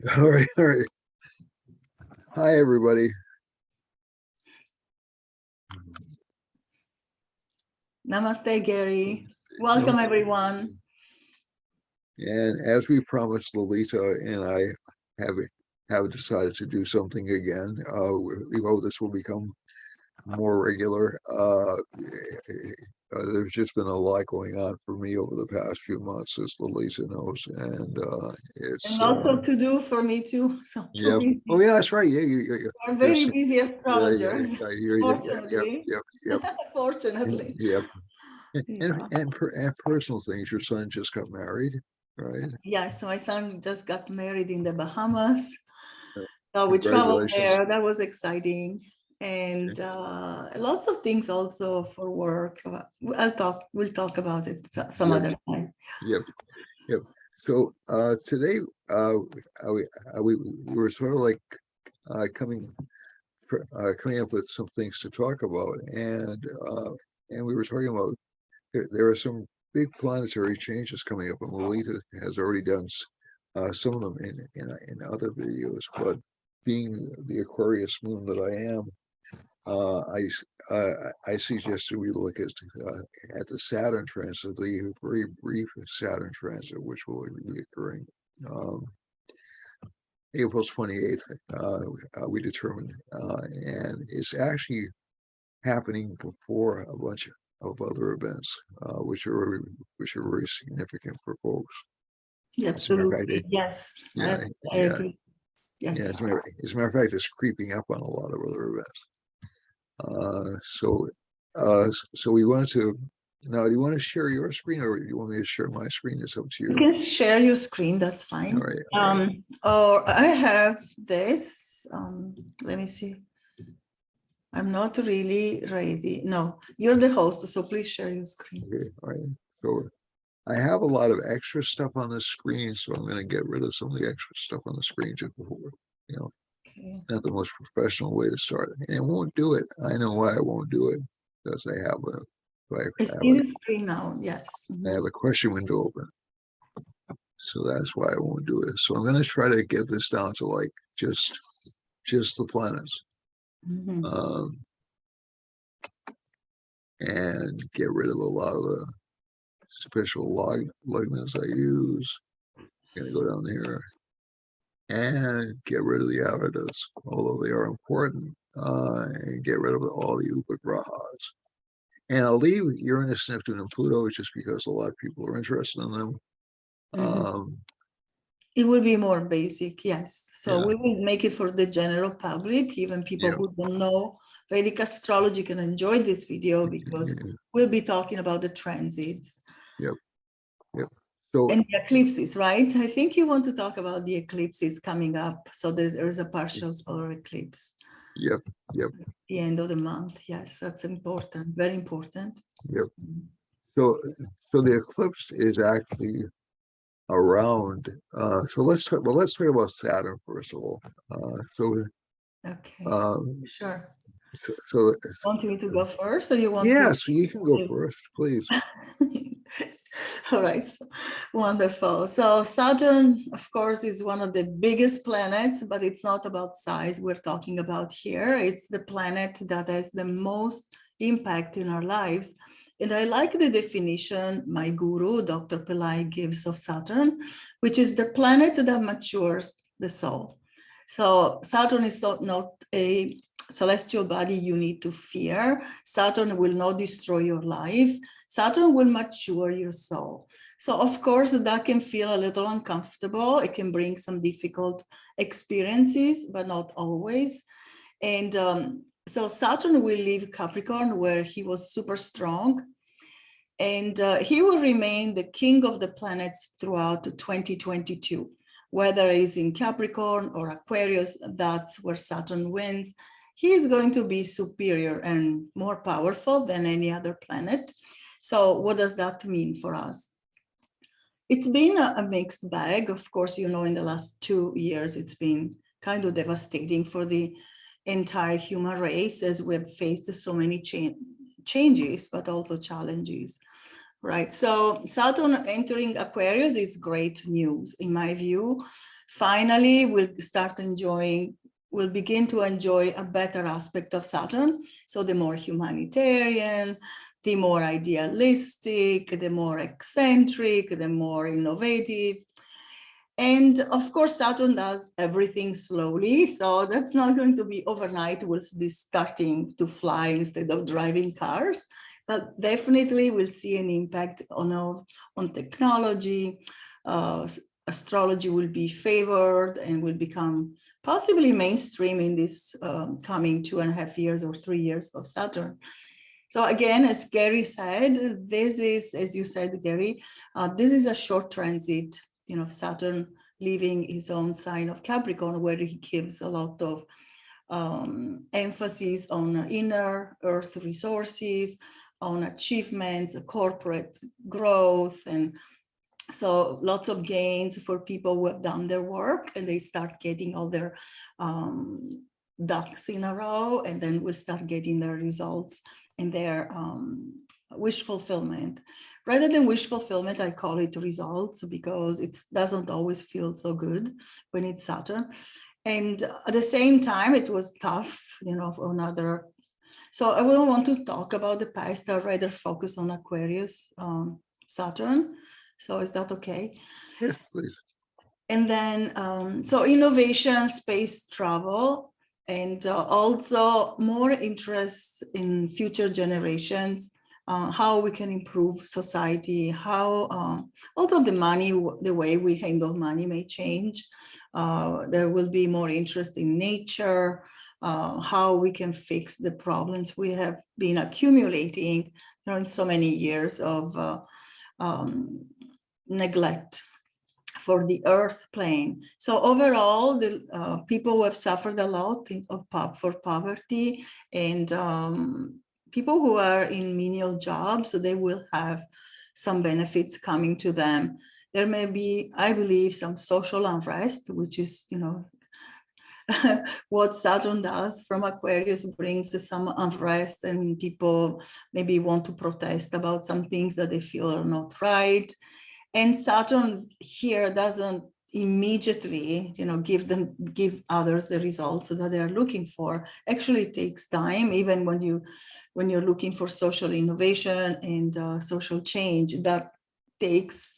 All right, all right. Hi, everybody. Namaste, Gary. Welcome, everyone. And as we promised, Lalitha and I have decided to do something again. We hope this will become more regular. There's just been a lot going on for me over the past few months, as Lalitha knows, and it's And also to do for me too. So yeah. Oh yeah, that's right. Yeah, I'm very busy yeah, astrologer. I hear you. Fortunately. Yep. Fortunately. Yep. Yeah. And personal things. Your son just got married, right? Yes, my son just got married in the Bahamas. So we traveled Congratulations. there. That was exciting. And lots of things also for work. We'll talk about it some Yep, other time. yep, yep. So today we were sort of like coming coming up with some things to talk about, and we were talking about there are some big planetary changes coming up, and Lolita has already done some of them in other videos. But being the Aquarius moon that I am, I suggested we look at the Saturn transit, the very brief Saturn transit, which will be occurring April 28th. We determined, and it's actually happening before a bunch of other events, which are very significant for folks. Absolutely. Fact, yes. yeah, I agree. Yes. Yeah. As a matter of fact, it's creeping up on a lot of other events. So we want to now. Do you want to share your screen, or do you want me to share my screen? It's up to you. You can share your screen. That's fine. All right. Or I have this. Let me see. I'm not really ready. No, you're the host, so please share your screen. Okay. All right. So I have a lot of extra stuff on the screen, so I'm going to get rid of some of the extra stuff on the screen just before, Okay. not the most professional way to start. And it won't do it. I know why I won't do it, because I have See the screen now. Yes. I have a question window open. So that's why I won't do it. So I'm going to try to get this down to like just the planets. And get rid of a lot of the special logins I use. Gonna go down here and get rid of the avidas, although they are important, and get rid of all the upagrahas. And I'll leave Uranus, Neptune, and Pluto just because a lot of people are interested in them. It will be more basic, yes. So we will make it for the general public, even people who don't know Vedic astrology can enjoy this video because we'll be talking about the transits. Yep. So, and the eclipses, right? I think you want to talk about the eclipses coming up. So there's a partial solar eclipse. Yep. At the end of the month. Yes, that's important. Very important. Yep. So the eclipse is actually around. So let's talk about Saturn first of all. Okay. Sure. So want me to go first, or you want? Yes, you can go first, please. All right, wonderful. So Saturn, of course, is one of the biggest planets, but it's not about size we're talking about here. It's the planet that has the most impact in our lives. And I like the definition my guru, Dr. Pillai, gives of Saturn, which is the planet that matures the soul. So Saturn is not a celestial body you need to fear. Saturn will not destroy your life. Saturn will mature your soul. So of course that can feel a little uncomfortable. It can bring some difficult experiences, but not always. And so Saturn will leave Capricorn, where he was super strong. And he will remain the king of the planets throughout 2022. Whether he's in Capricorn or Aquarius, that's where Saturn wins. He is going to be superior and more powerful than any other planet. So what does that mean for us? It's been a mixed bag. Of course, in the last 2 years, it's been kind of devastating for the entire human race as we've faced so many changes, but also challenges. Right. So Saturn entering Aquarius is great news, in my view. Finally, we'll begin to enjoy a better aspect of Saturn. So the more humanitarian, the more idealistic, the more eccentric, the more innovative. And of course, Saturn does everything slowly. So that's not going to be overnight. We'll be starting to fly instead of driving cars. But definitely we'll see an impact on technology. Astrology will be favored and will become possibly mainstream in this coming 2.5 years or 3 years of Saturn. So again, as Gary said, this is, as you said, Gary, this is a short transit, Saturn leaving his own sign of Capricorn, where he gives a lot of emphasis on inner earth resources, on achievements, corporate growth, and so lots of gains for people who have done their work and they start getting all their ducks in a row, and then we'll start getting their results and their wish fulfillment. Rather than wish fulfillment, I call it results because it doesn't always feel so good when it's Saturn. And at the same time, it was tough, for another. So I wouldn't want to talk about the past. I'd rather focus on Aquarius, Saturn. So is that okay? Yes, please. And then, so innovation, space travel, and also more interest in future generations, how we can improve society, how also the way we handle money may change. There will be more interest in nature, how we can fix the problems we have been accumulating in so many years of neglect for the earth plane. So overall, the people who have suffered a lot for poverty and people who are in menial jobs, so they will have some benefits coming to them. There may be, I believe, some social unrest, which is, what Saturn does from Aquarius, brings some unrest, and people maybe want to protest about some things that they feel are not right. And Saturn here doesn't immediately, give others the results that they're looking for. Actually, it takes time, even when you're looking for social innovation and social change. That takes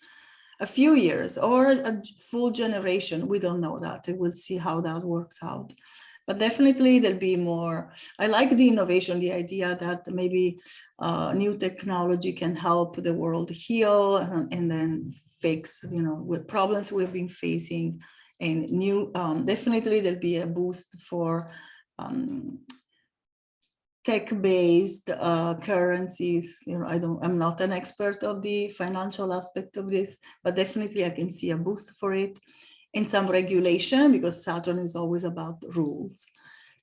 a few years or a full generation. We don't know that. We'll see how that works out. But definitely there'll be more. I like the innovation, the idea that maybe new technology can help the world heal and then fix, with problems we've been facing, and new, definitely there'll be a boost for tech-based currencies. I'm not an expert of the financial aspect of this, but definitely I can see a boost for it. In some regulation, because Saturn is always about rules.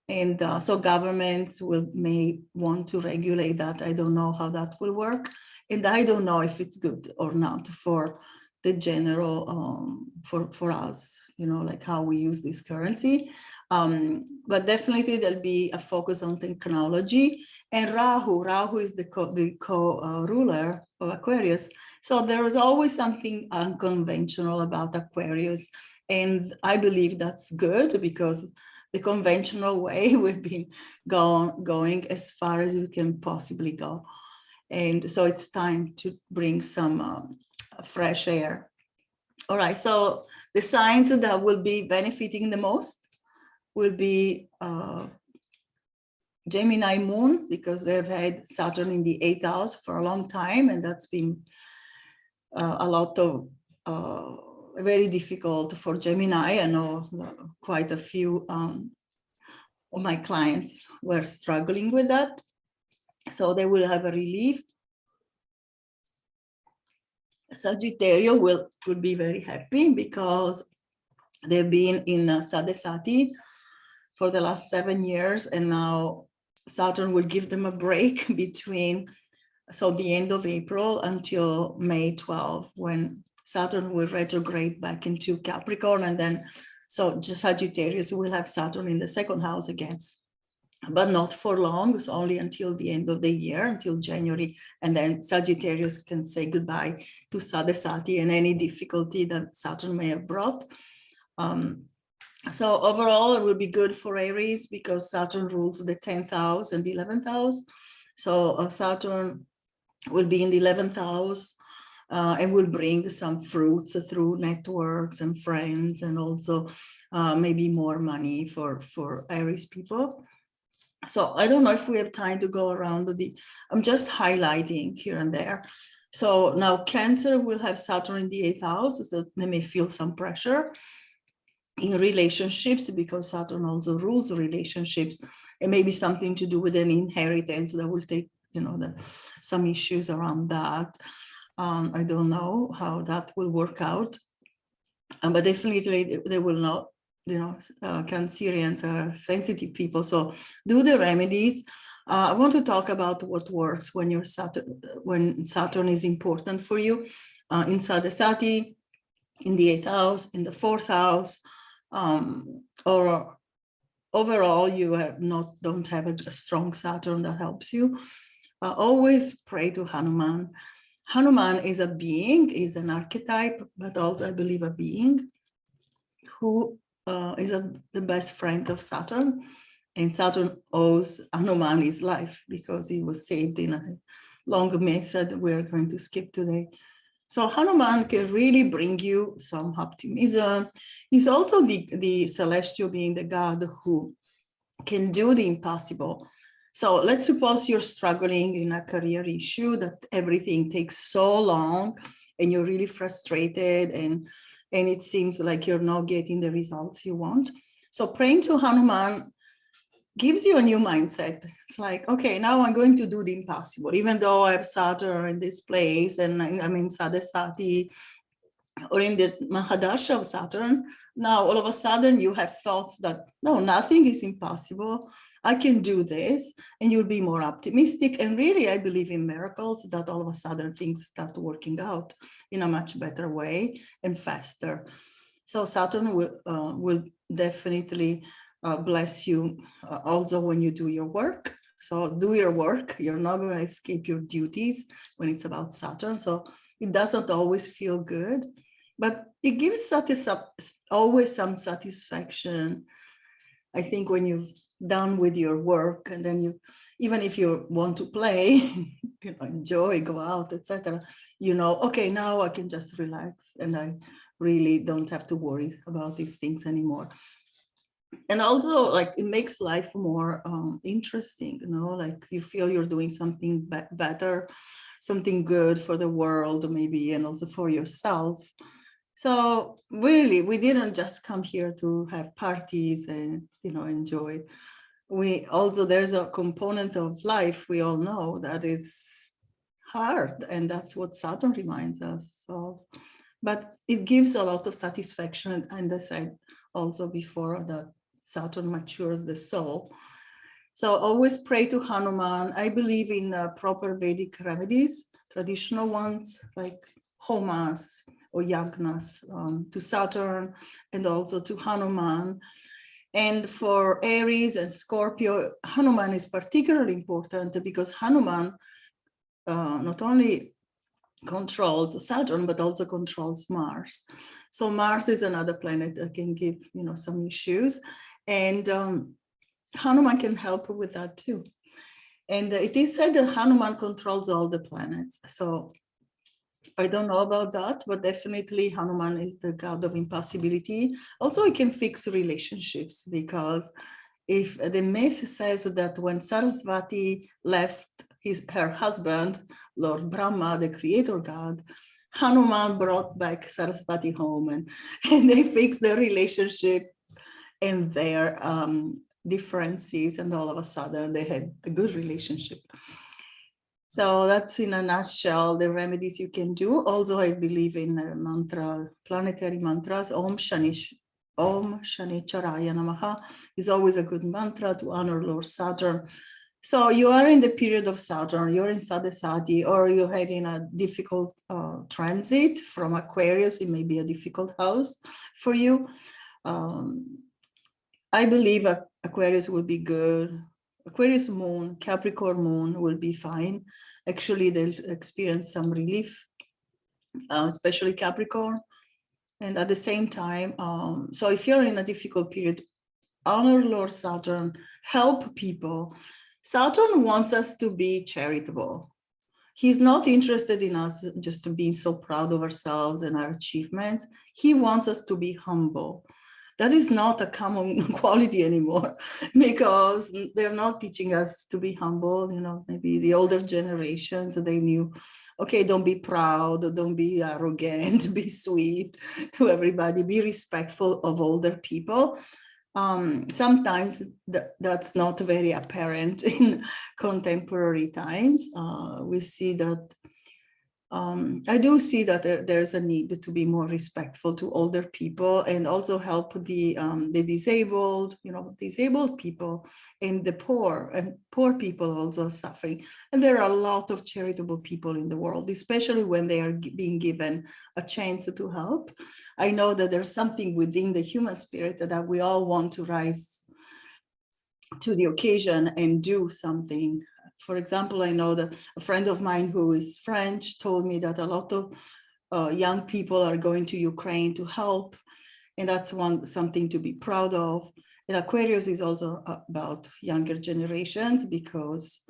And so governments may want to regulate that. I don't know how that will work. And I don't know if it's good or not for the general, for us, like how we use this currency. But definitely there'll be a focus on technology. And Rahu is the co-ruler of Aquarius. So there is always something unconventional about Aquarius. And I believe that's good, because the conventional way we've been going as far as we can possibly go. And so it's time to bring some fresh air. All right, so the signs that will be benefiting the most will be Gemini moon, because they've had Saturn in the 8th house for a long time, and that's been a lot of very difficult for Gemini. I know quite a few of my clients were struggling with that. So they will have a relief. Sagittarius will be very happy because they've been in Sadesati for the last 7 years, and now Saturn will give them a break between, so the end of April until May 12, when Saturn will retrograde back into Capricorn, and then so Sagittarius will have Saturn in the 2nd house again. but not for long. It's only until the end of the year, until January. And then Sagittarius can say goodbye to Sadesati and any difficulty that Saturn may have brought. So overall, it will be good for Aries because Saturn rules the 10th house and the 11th house. So Saturn will be in the 11th house and will bring some fruits through networks and friends, and also maybe more money for Aries people. So I don't know if we have time to go around I'm just highlighting here and there. So now Cancer will have Saturn in the 8th house, so they may feel some pressure in relationships because Saturn also rules relationships. It may be something to do with an inheritance that will take, some issues around that. I don't know how that will work out, but definitely they will not. Cancerians are sensitive people, so do the remedies. I want to talk about what works when when Saturn is important for you in Sadesati, in the 8th house, in the 4th house, or overall you don't have a strong Saturn that helps you. Always pray to Hanuman. Hanuman is a being, is an archetype, but also I believe a being who is the best friend of Saturn, and Saturn owes Hanuman his life because he was saved in a long method we're going to skip today. So Hanuman can really bring you some optimism. He's also the celestial being, the god who can do the impossible. So let's suppose you're struggling in a career issue, that everything takes so long and you're really frustrated and it seems like you're not getting the results you want. So praying to Hanuman gives you a new mindset. It's like, okay, now I'm going to do the impossible, even though I have Saturn in this place and I'm in Sadesati or in the Mahadasha of Saturn. Now, all of a sudden you have thoughts that, no, nothing is impossible. I can do this, and you'll be more optimistic. And really, I believe in miracles, that all of a sudden things start working out in a much better way and faster. So Saturn will definitely bless you also when you do your work. So do your work. You're not going to escape your duties when it's about Saturn. So it doesn't always feel good, but it gives always some satisfaction. I think when you've done with your work, and then even if you want to play, enjoy, go out, etc., okay, now I can just relax and I really don't have to worry about these things anymore. And also, like, it makes life more interesting, like you feel you're doing something better, something good for the world maybe, and also for yourself. So really, we didn't just come here to have parties and, enjoy. There's a component of life we all know that is hard, and that's what Saturn reminds us of. But it gives a lot of satisfaction, and I said also before that Saturn matures the soul. So always pray to Hanuman. I believe in proper Vedic remedies, traditional ones like homas or yagnas to Saturn and also to Hanuman. And for Aries and Scorpio, Hanuman is particularly important because Hanuman not only controls Saturn, but also controls Mars. So Mars is another planet that can give, some issues. And Hanuman can help with that too. And it is said that Hanuman controls all the planets. So I don't know about that, but definitely Hanuman is the god of impossibility. Also, he can fix relationships, because if the myth says that when Sarasvati left her husband, Lord Brahma, the creator god, Hanuman brought back Sarasvati home and they fixed their relationship and their differences, and all of a sudden they had a good relationship. So that's in a nutshell the remedies you can do. Also, I believe in planetary mantras. Om Shanicharaya Namaha is always a good mantra to honor Lord Saturn. So you are in the period of Saturn, you're in Sadesati, or you're having a difficult transit from Aquarius. It may be a difficult house for you. I believe Aquarius will be good Aquarius moon, Capricorn moon will be fine. Actually, they'll experience some relief, especially Capricorn. And at the same time, so if you're in a difficult period, honor Lord Saturn, help people. Saturn wants us to be charitable. He's not interested in us just being so proud of ourselves and our achievements. He wants us to be humble. That is not a common quality anymore because they're not teaching us to be humble. You know, maybe the older generations, they knew, okay, don't be proud, don't be arrogant, be sweet to everybody, be respectful of older people. Sometimes that's not very apparent in contemporary times. We see that I do see that there's a need to be more respectful to older people and also help the disabled, disabled people and the poor, and poor people also suffering. And there are a lot of charitable people in the world, especially when they are being given a chance to help. I know that there's something within the human spirit that we all want to rise to the occasion and do something. For example, I know that a friend of mine who is French told me that a lot of young people are going to Ukraine to help, and that's something to be proud of. And Aquarius is also about younger generations because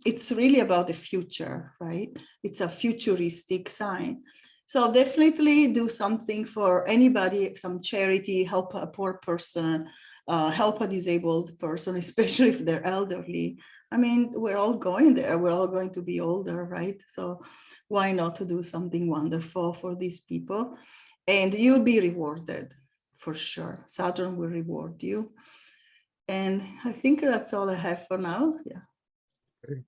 it's really about the future, right? It's a futuristic sign. So definitely do something for anybody, some charity, help a poor person, help a disabled person, especially if they're elderly. I mean, we're all going there. We're all going to be older, right? So why not to do something wonderful for these people? And you'll be rewarded for sure. Saturn will reward you. And I think that's all I have for now. Yeah. Okay.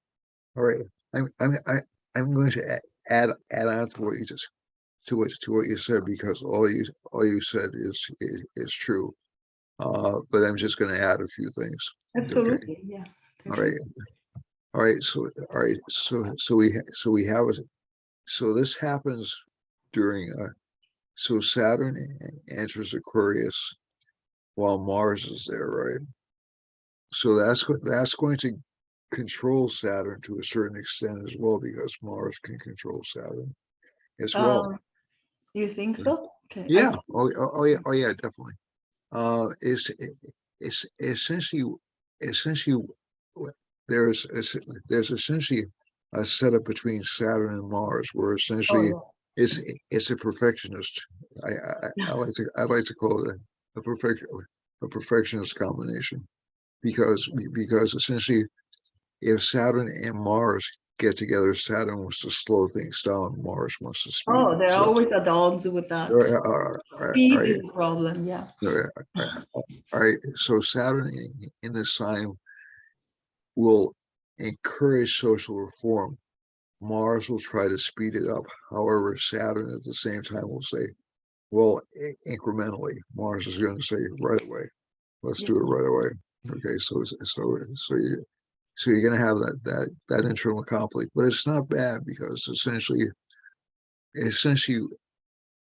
All right. I'm going to add on to what you just to what you said, because all you said is true. But I'm just going to add a few things. Okay. Absolutely. Yeah. All right. All right. So we have so this happens during so Saturn enters Aquarius while Mars is there, right? So that's going to control Saturn to a certain extent as well, because Mars can control Saturn as well. You think so? Okay. Yeah. Oh yeah. Oh yeah. Definitely. It's essentially there's there's essentially a setup between Saturn and Mars where essentially Oh, it's a perfectionist. I like to call it a perfectionist combination, because essentially if Saturn and Mars get together, Saturn wants to slow things down, Mars wants to speed oh, there things are up. always adults with that. All Speed right, is a problem. Yeah. all right. So Saturn in this sign will encourage social reform. Mars will try to speed it up. However, Saturn at the same time will say, well, incrementally. Mars is going to say right away, let's do it right away. Okay, so you're going to have that internal conflict, but it's not bad, because essentially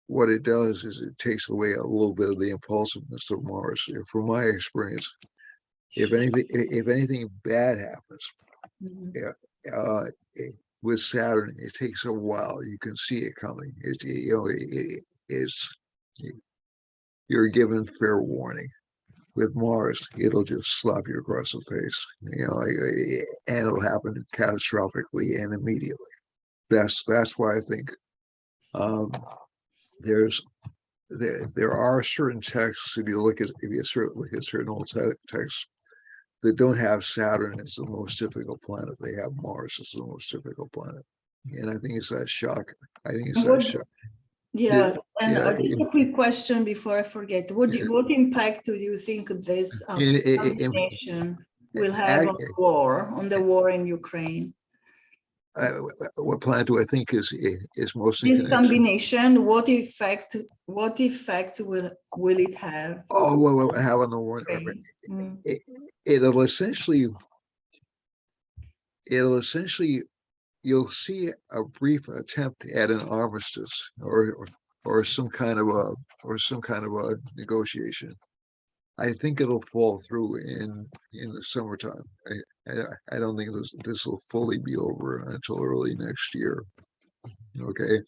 what it does is it takes away a little bit of the impulsiveness of Mars. From my experience, if anything bad happens, Mhm. yeah, with Saturn, it takes a while. You can see it coming. It's you're given fair warning. With Mars, it'll just slap you across the face, and it'll happen catastrophically and immediately. That's why I think um, there's there are certain texts, if you look at certain old texts, that don't have Saturn as the most difficult planet. They have Mars as the most difficult planet, and I think it's that shock. I think it's that What, shock. yes, The, and yeah, just a quick question before I forget. What impact do you think this in, combination will have ag- on the war in Ukraine? uh, what planet do I think is mostly This connected? combination, what effect will it have? Oh well, have on the war. Ukraine? Mm. It, it'll essentially, it'll essentially, you'll see a brief attempt at an armistice, or some kind of a negotiation. I think it'll fall through in the summertime. I don't think this will fully be over until early next year. Okay,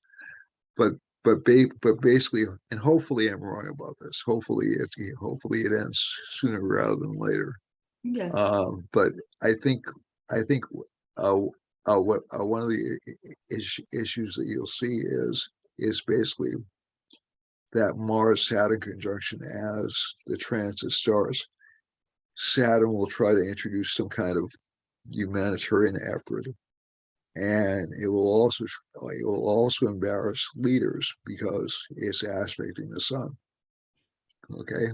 but but basically, and hopefully I'm wrong about this. Hopefully it ends sooner rather than later. Yes. But I think I think uh, one of the issues that you'll see is basically that Mars Saturn conjunction as the transit starts. Saturn will try to introduce some kind of humanitarian effort, and it will also embarrass leaders because it's aspecting the sun. Okay,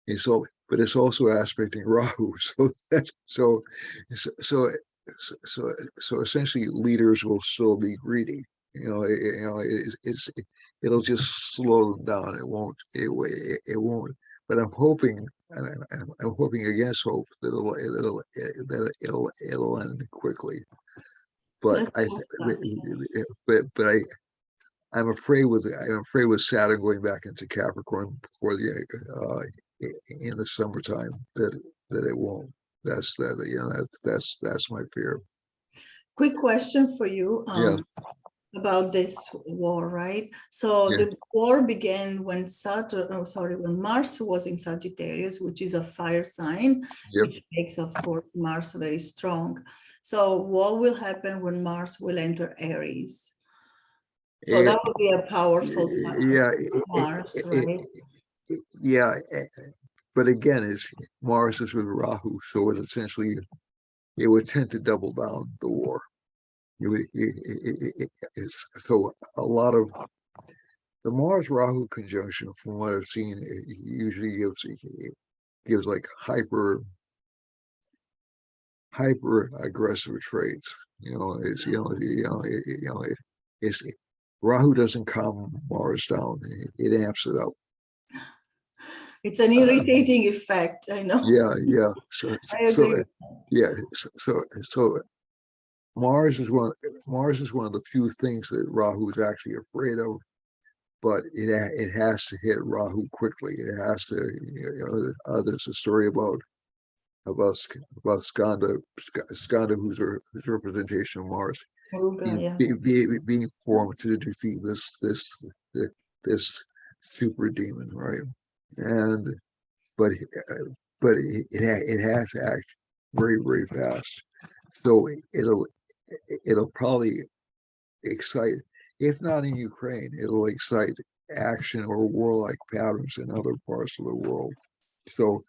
and so but it's also aspecting Rahu. So that's so so essentially leaders will still be greedy. It'll just slow them down. It won't. But I'm hoping, I'm hoping against hope that it'll end quickly. But Let's I, hope that. but I'm afraid with Saturn going back into Capricorn before in the summertime that it won't. That's my fear. Quick question for you. Yeah, About this war, right? So yeah, the war began when when Mars was in Sagittarius, which is a fire sign, yep. which makes, of course, Mars very strong. So what will happen when Mars will enter Aries? So It, that would be a powerful yeah, Mars, right? yeah. But again, Mars is with Rahu, so it would tend to double down the war. So a lot of the Mars Rahu conjunction, from what I've seen, it usually gives like hyper aggressive traits. It's Rahu doesn't calm Mars down; it amps it up. It's an Uh, irritating effect, I know. yeah. So I agree. yeah. So Mars is one of the few things that Rahu is actually afraid of, but it has to hit Rahu quickly. It has to. There's a story about Skanda, who's his representation of Mars, Muruga, yeah. being formed to defeat this super demon, right? And but it has to act very fast. So it'll probably excite, if not in Ukraine, it'll excite action or warlike patterns in other parts of the world. So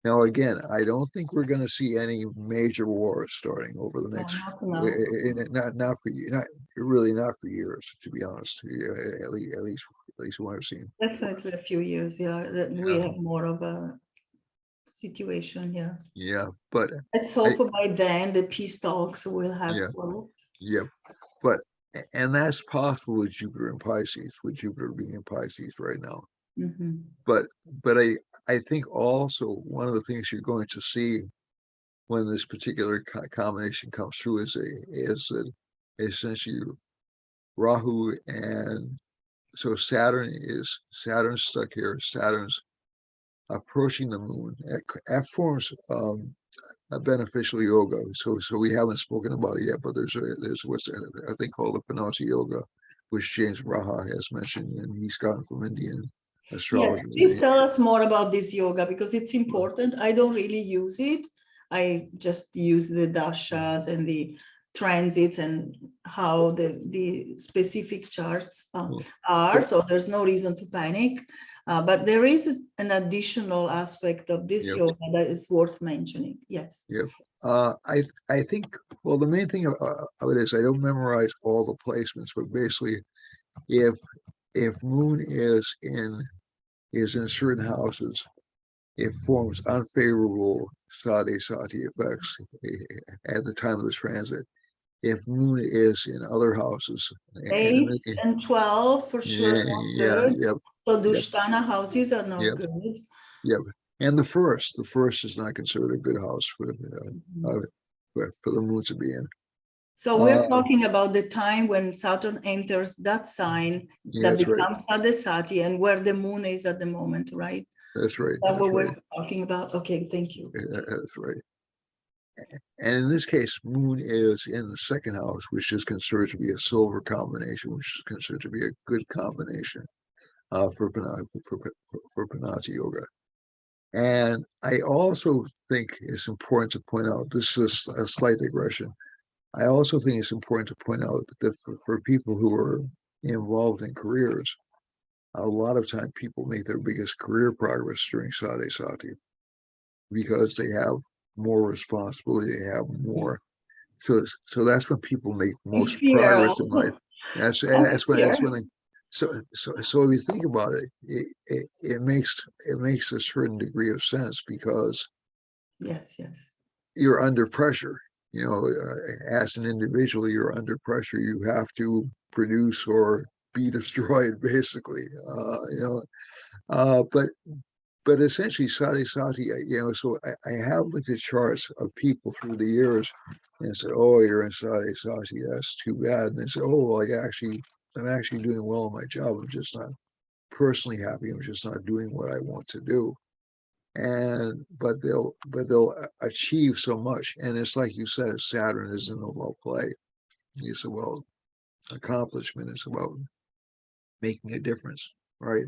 now again, I don't think we're going to see any major wars starting over the No, next, not now. not for you, not really, not for years, to be honest. At least what I've seen. Definitely a few years, yeah, that we Yeah, have more of a situation, yeah. yeah, but Let's I, hope by then the peace talks will have yeah, worked. yeah, but and that's possible with Jupiter and Pisces, with Jupiter being in Pisces right now. Mhm. But but I think also one of the things you're going to see when this particular combination comes through is that essentially Rahu and so Saturn's stuck here. Saturn's approaching the moon. That forms a beneficial yoga. So we haven't spoken about it yet, but there's what's a thing called the Panati yoga, which James Raha has mentioned, and he's gotten from Indian Yes, astrology. please tell us more about this yoga because it's important. I don't really use it. I just use the dashas and the transits and how the specific charts are. So there's no reason to panic. But there is an additional aspect of this Yeah, yoga that is worth mentioning. Yes. yeah. I think, well, the main thing of it is I don't memorize all the placements, but basically, if Moon is in certain houses, it forms unfavorable sati effects at the time of the transit. If Moon is in other houses, 8 and 12 for sure yeah, not yeah, good. yep, So yep, Dushtana houses are not yep, good. yep. And the first is not considered a good house for the Moon to be in. So we're talking about the time when Saturn enters that sign Yeah, that that's right. becomes Sadesati and where the moon is at the moment, right? That's right. That That's what we're right. talking about? Okay, thank you. That's right. And in this case, Moon is in the second house, which is considered to be a silver combination, which is considered to be a good combination for Panati Yoga. And I also think it's important to point out, this is a slight digression. I also think it's important to point out that for people who are involved in careers, a lot of time people make their biggest career progress during Sade Sati because they have more responsibility, they have more. So that's when people make In most fear progress in life. also. That's And that's when fear. they, so if you think about it, it makes a certain degree of sense because Yes, yes. you're under pressure. You know, as an individual, you're under pressure. You have to produce or be destroyed, basically. But essentially, Sati Sati, so I have looked at charts of people through the years and said, oh, you're in Sati Sati, that's too bad. And they say, oh, well, I'm actually doing well in my job. I'm just not personally happy. I'm just not doing what I want to do. And but they'll achieve so much. And it's like you said, Saturn isn't about play. It's about accomplishment. It's about making a difference, right?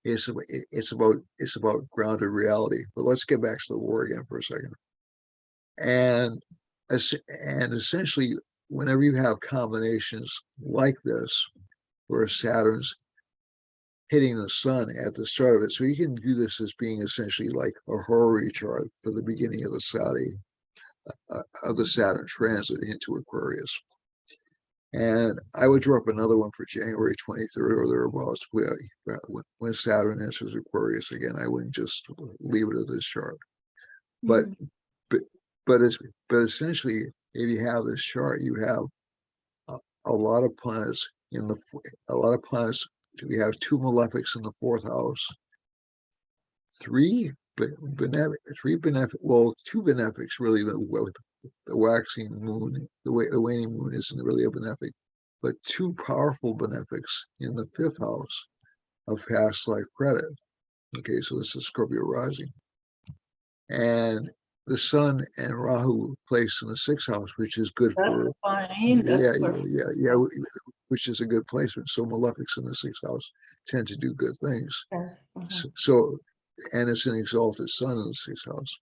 It's about grounded reality. But let's get back to the war again for a second. And and essentially, whenever you have combinations like this, where Saturn's hitting the sun at the start of it, so you can do this as being essentially like a horary chart for the beginning of the Saturn transit into Aquarius. And I would draw up another one for January 23rd or thereabouts, when Saturn enters Aquarius again. I wouldn't just leave it at this chart. But Mhm. but but essentially, if you have this chart, you have a, a lot of planets in the a lot of planets. We have two malefics in the fourth house, three well, two benefics really. The waxing moon, the waning moon isn't really a benefic, but two powerful benefics in the fifth house of past life credit. Okay, so this is Scorpio rising, and the sun and Rahu placed in the sixth house, which is good That's for, fine. That's yeah, perfect. which is a good placement. So malefics in the sixth house tend to do good things. Yes. So and it's an exalted sun in the sixth house,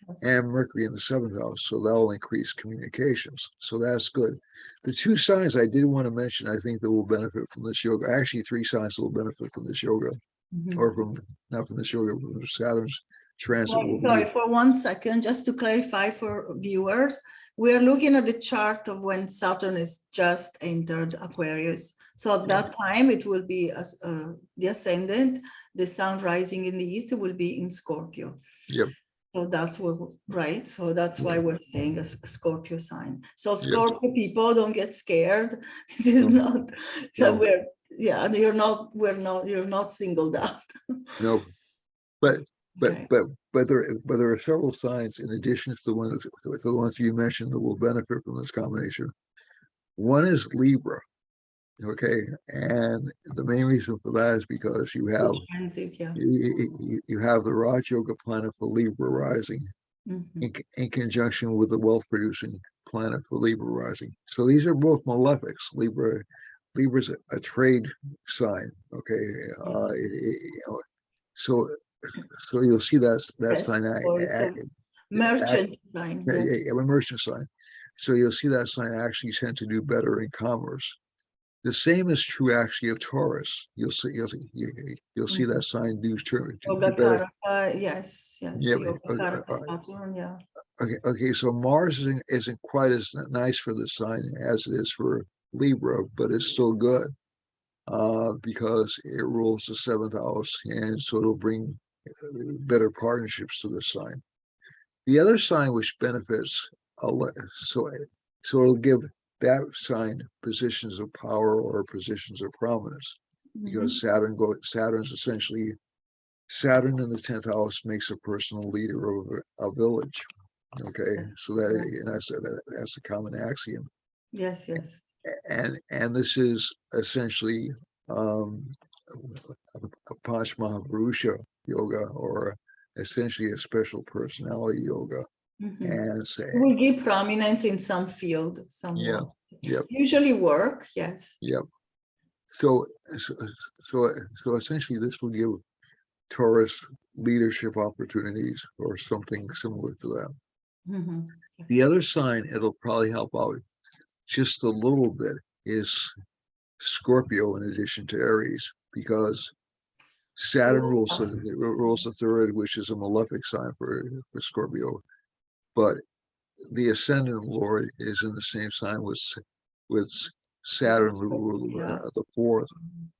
Yes. and Mercury in the seventh house. So that'll increase communications. So that's good. The two signs I did want to mention, I think that will benefit from this yoga. Actually, three signs that will benefit from this yoga, Mhm. or from not from this yoga, from Saturn's transit will be. Sorry, for 1 second, just to clarify for viewers, we are looking at the chart of when Saturn is just entered Aquarius. So at that time, it will be as the ascendant, the sun rising in the east will be in Scorpio. Yep. So that's what, right? So that's why we're saying a Scorpio sign. So Yep. Scorpio people, don't get scared. This is not that No. you're not singled out. No, but Okay. there are several signs in addition to the ones you mentioned that will benefit from this combination. One is Libra. Okay, and the main reason for that is because Transit, yeah. you have the Raj Yoga planet for Libra rising Mhm. in conjunction with the wealth producing planet for Libra rising. So these are both malefics. Libra's a trade sign. Okay, so you'll see that Yes. sign So it's a merchant sign. Yes. a merchant sign. So you'll see that sign actually tend to do better in commerce. The same is true actually of Taurus. You'll see that sign do better. Yogacaraka, yes, yes. Yeah. Yogacaraka Saturn, yeah. Okay. So Mars isn't quite as nice for the sign as it is for Libra, but it's still good because it rules the seventh house, and so it'll bring better partnerships to this sign. The other sign which benefits, so so it'll give that sign positions of power or positions of prominence, because Saturn's essentially, Saturn in the 10th house makes a personal leader of a village. Okay, so that's a common axiom, Yes, yes. and this is essentially a Panchmahabhusha yoga, or essentially a special personality yoga, Mhm. and say, It will give prominence in some field, yeah, somewhat. yep, Usually work, yes. yep. So, so, so essentially, this will give Taurus leadership opportunities or something similar to that. Mhm. The other sign it'll probably help out just a little bit is Scorpio in addition to Aries, because Saturn rules the third, which is a malefic sign for Scorpio. But the ascendant Lord is in the same sign with Saturn, Yeah. the fourth.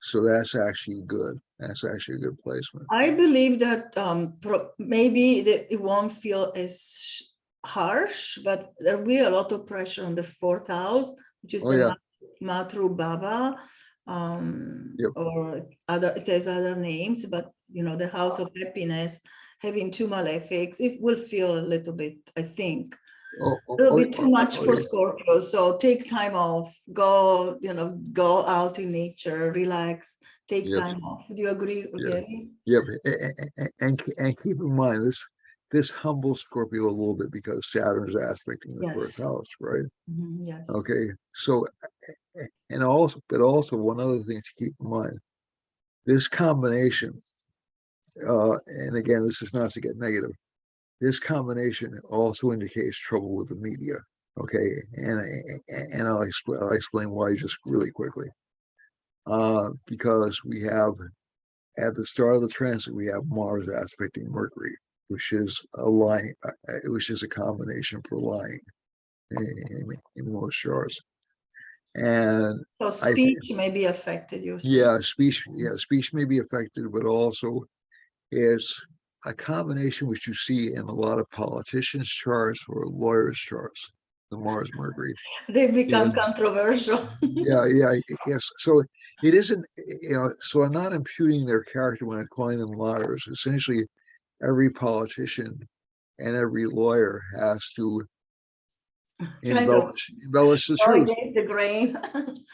So that's actually good. That's actually a good placement. I believe that maybe that it won't feel as harsh, but there'll be a lot of pressure on the fourth house, which is Oh the yeah, Matru Baba, yep. or other, it has other names, but you know, the house of happiness, having two malefics, it will feel a little bit, I think, Oh, oh, it'll oh, be too much oh, for yeah. Scorpio. So take time off, go, you know, go out in nature, relax, take Yep, time off. Do you agree, yep, Gary? yep. And keep in mind this humbles Scorpio a little bit because Saturn is aspecting the first Yes. house, right? Yes. Okay, so and also, but also one other thing to keep in mind: this combination, and again, this is not to get negative. This combination also indicates trouble with the media. Okay, and I'll explain why just really quickly. Because we have at the start of the transit, we have Mars aspecting Mercury, which is a lying, which is a combination for lying in most charts. And So I, speech may be affected, you're saying. speech may be affected, but also it's a combination which you see in a lot of politicians' charts or lawyers' charts, the Mars Mercury. They Yeah, become controversial. yes. So it isn't, so I'm not imputing their character when I'm calling them liars. Essentially, every politician and every lawyer has to Kind of embellish the go truth. against the grain.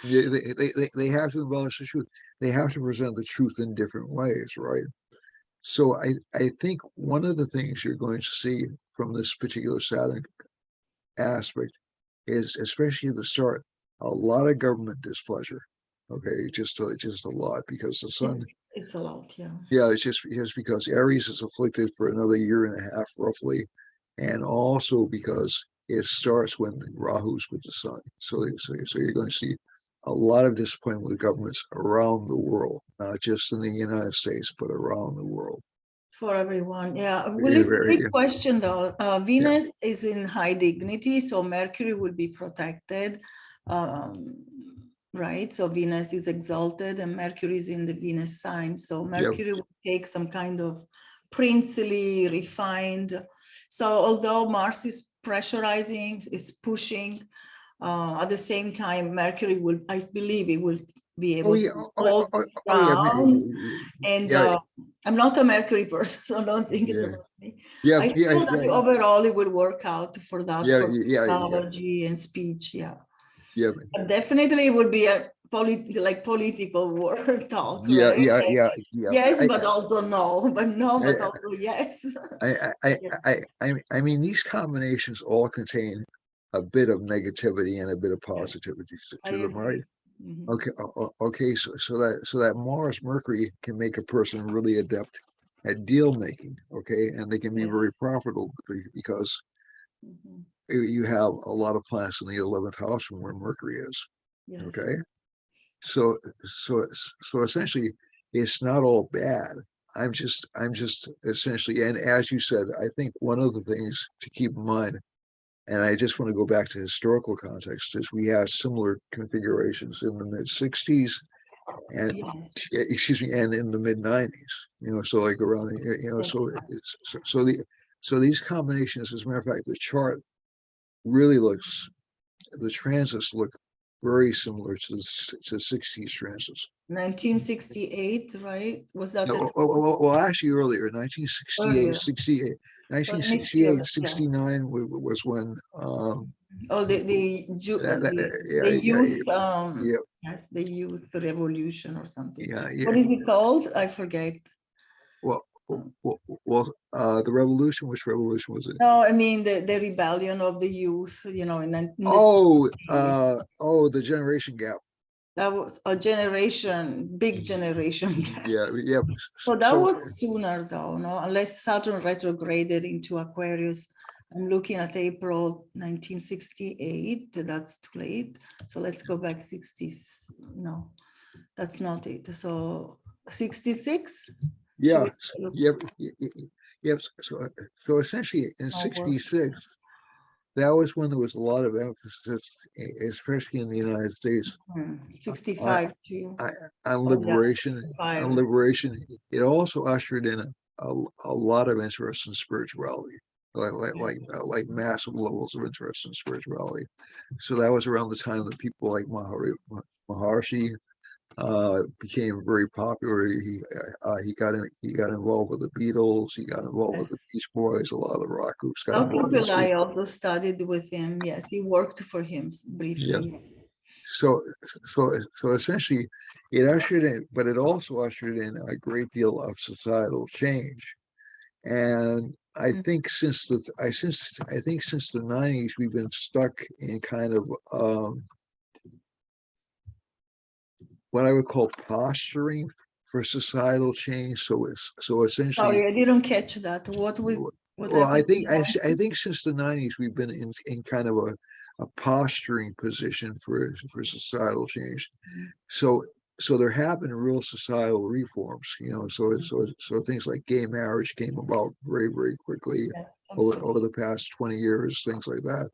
They have to embellish the truth. They have to present the truth in different ways, right? So I think one of the things you're going to see from this particular Saturn aspect is, especially at the start, a lot of government displeasure. Okay, just a lot, because the sun, It's a lot, yeah. yeah, it's just because Aries is afflicted for another year and a half roughly, and also because it starts when Rahu's with the sun. So you're going to see a lot of disappointment with governments around the world, not just in the United States, but around the world. For everyone, yeah. Well, Yeah, it's a big yeah, question though. yeah, Venus is in high dignity, so Mercury will be protected, um, right? So Venus is exalted and Mercury is in the Venus sign. So yeah. Mercury will take some kind of princely, refined. So although Mars is pressurizing, is pushing, at the same time, Mercury will, I believe it will be Oh able yeah, to hold this yeah, down. And yeah, I'm not a Mercury person, so don't think it's yeah, about me. yeah, I yeah, feel that yeah, overall it will work out for that, yeah, for yeah, yeah, astrology and speech. Yeah. yeah, But definitely it would be a political war talk, yeah, right? yeah, Like, yeah, yeah. yes, but also no, but no, I, but also yes. Yeah. I mean, these combinations all contain a bit of negativity and a bit of Yes, positivity I to them, right? agree. Mhm. Okay, okay. So that Mars Mercury can make a person really adept at deal making. Okay, and they can be Yes. very profitable because Mhm. you have a lot of planets in the 11th house from where Mercury is. Yes. Okay, so so essentially, it's not all bad. I'm just essentially, and as you said, I think one of the things to keep in mind, and I just want to go back to historical context, is we have similar configurations in the mid 60s and Yes. excuse me, and in the mid 90s. So like around, Yes. so these combinations, as a matter of fact, the chart really looks, the transits look very similar to 60s transits. 1968, right? Was that the Well, actually earlier, 1968, earlier? 68, Well, let me see. 1968, Yeah. 69 was when, Oh, yeah, the yeah, youth, yeah, yes, the youth revolution or something. yeah, What yeah. is it called? I forget. Well, The revolution, which revolution was it? No, I mean the rebellion of the youth, you know, in the Oh, 60s. the generation gap. That was a generation, big generation gap. Yeah, yeah. So that So was sooner though, no, unless Saturn retrograded into Aquarius. I'm looking at April 1968, that's too late. So let's go back 60s. No, that's not it. So 66? Should yeah, we look? yep, yep. So essentially, in No work. '66, that was when there was a lot of emphasis, especially in the United States, on, 65 too. on Oh yeah, liberation. 65. On liberation, it also ushered in a lot of interest in spirituality, like massive levels of interest in spirituality. So that was around the time that people like Maharshi became very popular. He got involved with the Beatles. He got involved with the Yes. Beach Boys. A lot of the rock groups got Dr. involved in Pillai spiritual. also studied with him. Yes, he worked for him Yeah. briefly. So so essentially, it ushered in, but it also ushered in a great deal of societal change. And I Mm. think since the '90s, we've been stuck in kind of what I would call posturing for societal change. So essentially, Sorry, I didn't catch that. What well, happened in I 90? think since the '90s we've been in kind of a posturing position for societal change. So so there have been real societal reforms, you know. So things like gay marriage came about very quickly Yes, absolutely. over the past 20 years, things like that.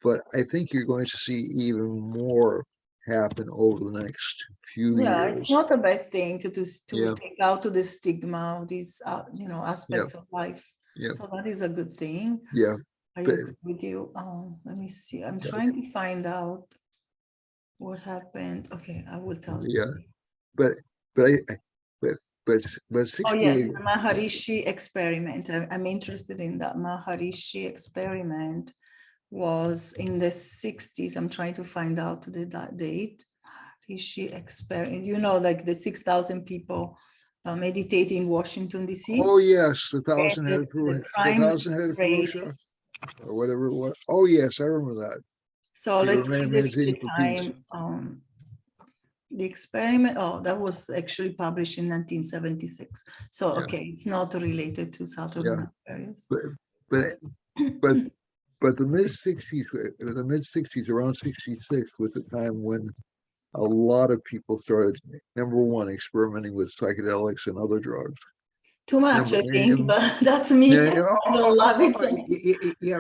But I think you're going to see even more happen over the next few Yeah, it's years. not a bad thing to Yeah, take out the stigma of these yeah, aspects of life. yeah, So that is a good thing. yeah. I But agree with you. Let me see. I'm yeah, trying to find out what happened. Okay, I will tell you. yeah. But but I but but Oh yes, 68. the Maharishi experiment. I'm interested in that. Maharishi experiment was in the 60s. I'm trying to find out that date. Maharishi experiment, you know, like the 6,000 people meditating in Washington, D.C. Oh yes, And the The crime thousand headed rate. Purusha, or whatever it was. Oh yes, I remember that. So They were let's see the meditating for peace. time. The experiment, oh, that was actually published in 1976. So, Yeah, okay, it's not related to yeah. Saturn and Aquarius. But but but but the mid '60s, around '66 was the time when a lot of people started, number one, experimenting with psychedelics and other drugs. Too much, Number I think, and, but that's me. yeah, I don't love it. yeah,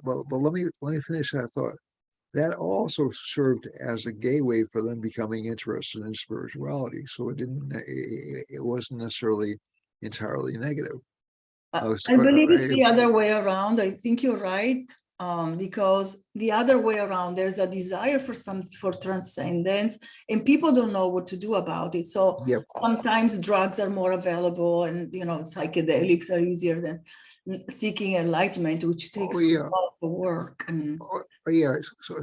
but let me finish that thought. That also served as a gateway for them becoming interested in spirituality. So it wasn't necessarily entirely negative. I believe it's the other way around. I think you're right. Because the other way around, there's a desire for transcendence, and people don't know what to do about it. So Yep. sometimes drugs are more available, and psychedelics are easier than seeking enlightenment, which Oh takes a yeah. lot of work. And Oh yeah. So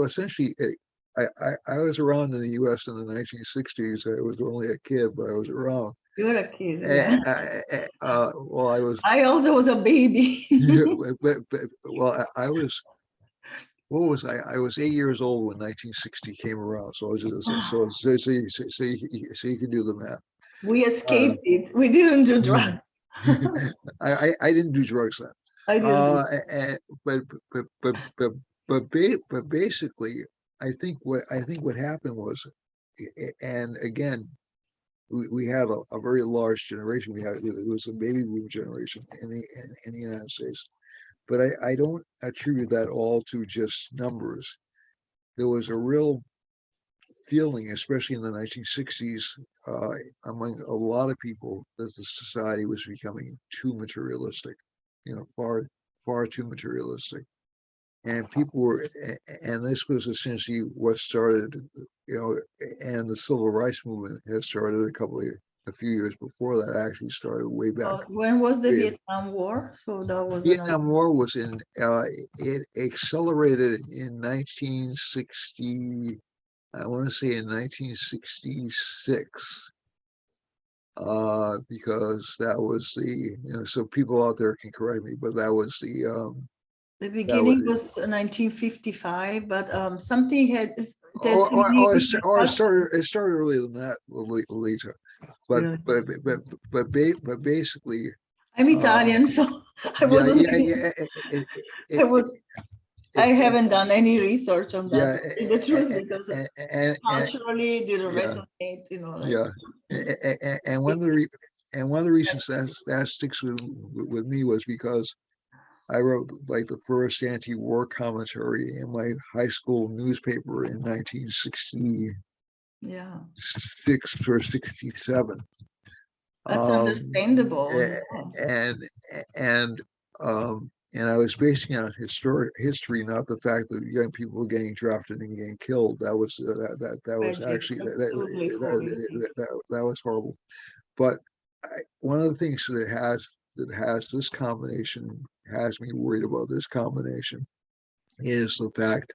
essentially, I was around in the U.S. in the 1960s. I was only a kid, but I was around. you're a kid, yeah. Well, I was, I also was a baby. well, I was, what was I? I was 8 years old when 1960 came around. So I was just, so you can do the math. We Uh, escaped it. We didn't do drugs. I didn't do drugs then. I didn't do. And, but basically, I think what happened was, and again, we had a very large generation. It was a baby boom generation in the United States. But I don't attribute that all to just numbers. There was a real feeling, especially in the 1960s, among a lot of people, that the society was becoming too materialistic, far too materialistic. And people were, and this was essentially what started, and the civil rights movement had started a few years before that. Actually started way back. When was the Way- Vietnam War? So that was another. Vietnam War was it accelerated in 1960. I want to say in 1966. because that was so people out there can correct me, but that was The that was beginning was 1955, but something had oh, that's really it started earlier than that, Lalitha. But really. basically, I'm um, Italian, so I yeah, wasn't. yeah, yeah, I was. I it, it, haven't done any research on that, yeah, to tell you the truth, because and culturally it didn't yeah, resonate. Like yeah, and one of the reasons that sticks with me was because I wrote like the first anti-war commentary in my high school newspaper in 1966 yeah, or 67. that's Um, understandable. a- Yeah. and and and I was basing it on history, not the fact that young people were getting drafted and getting killed. That was Tragic, actually absolutely horrific. that was horrible. But one of the things that has this combination has me worried about this combination is the fact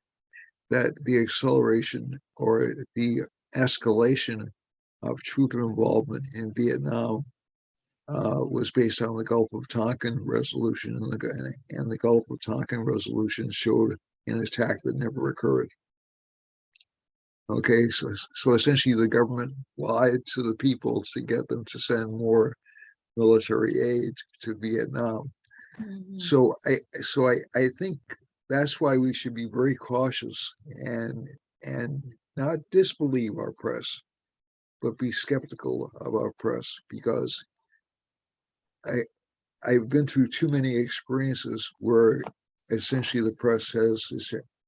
that the acceleration or the escalation of troop involvement in Vietnam was based on the Gulf of Tonkin resolution, and the Gulf of Tonkin resolution showed an attack that never occurred. Okay, so essentially the government lied to the people to get them to send more military aid to Vietnam. Mhm. So I think that's why we should be very cautious and not disbelieve our press, but be skeptical of our press, because I I've been through too many experiences where essentially the press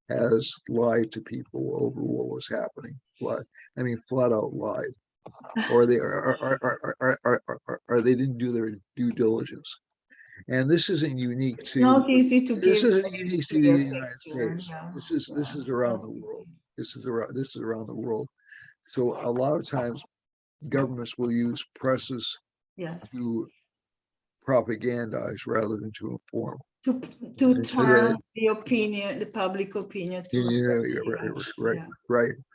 has lied to people over what was happening. I mean, flat out lied, or they didn't do their due diligence. And this isn't unique It's to not easy to this give isn't a unique to the clear United picture. States. Yeah, This yeah, is it's around not the world. easy. This is around the world. So a lot of times governments will use presses Yes. to propagandize rather than to inform. To to turn the opinion, the public opinion to a Yeah, certain direction. right, Yeah.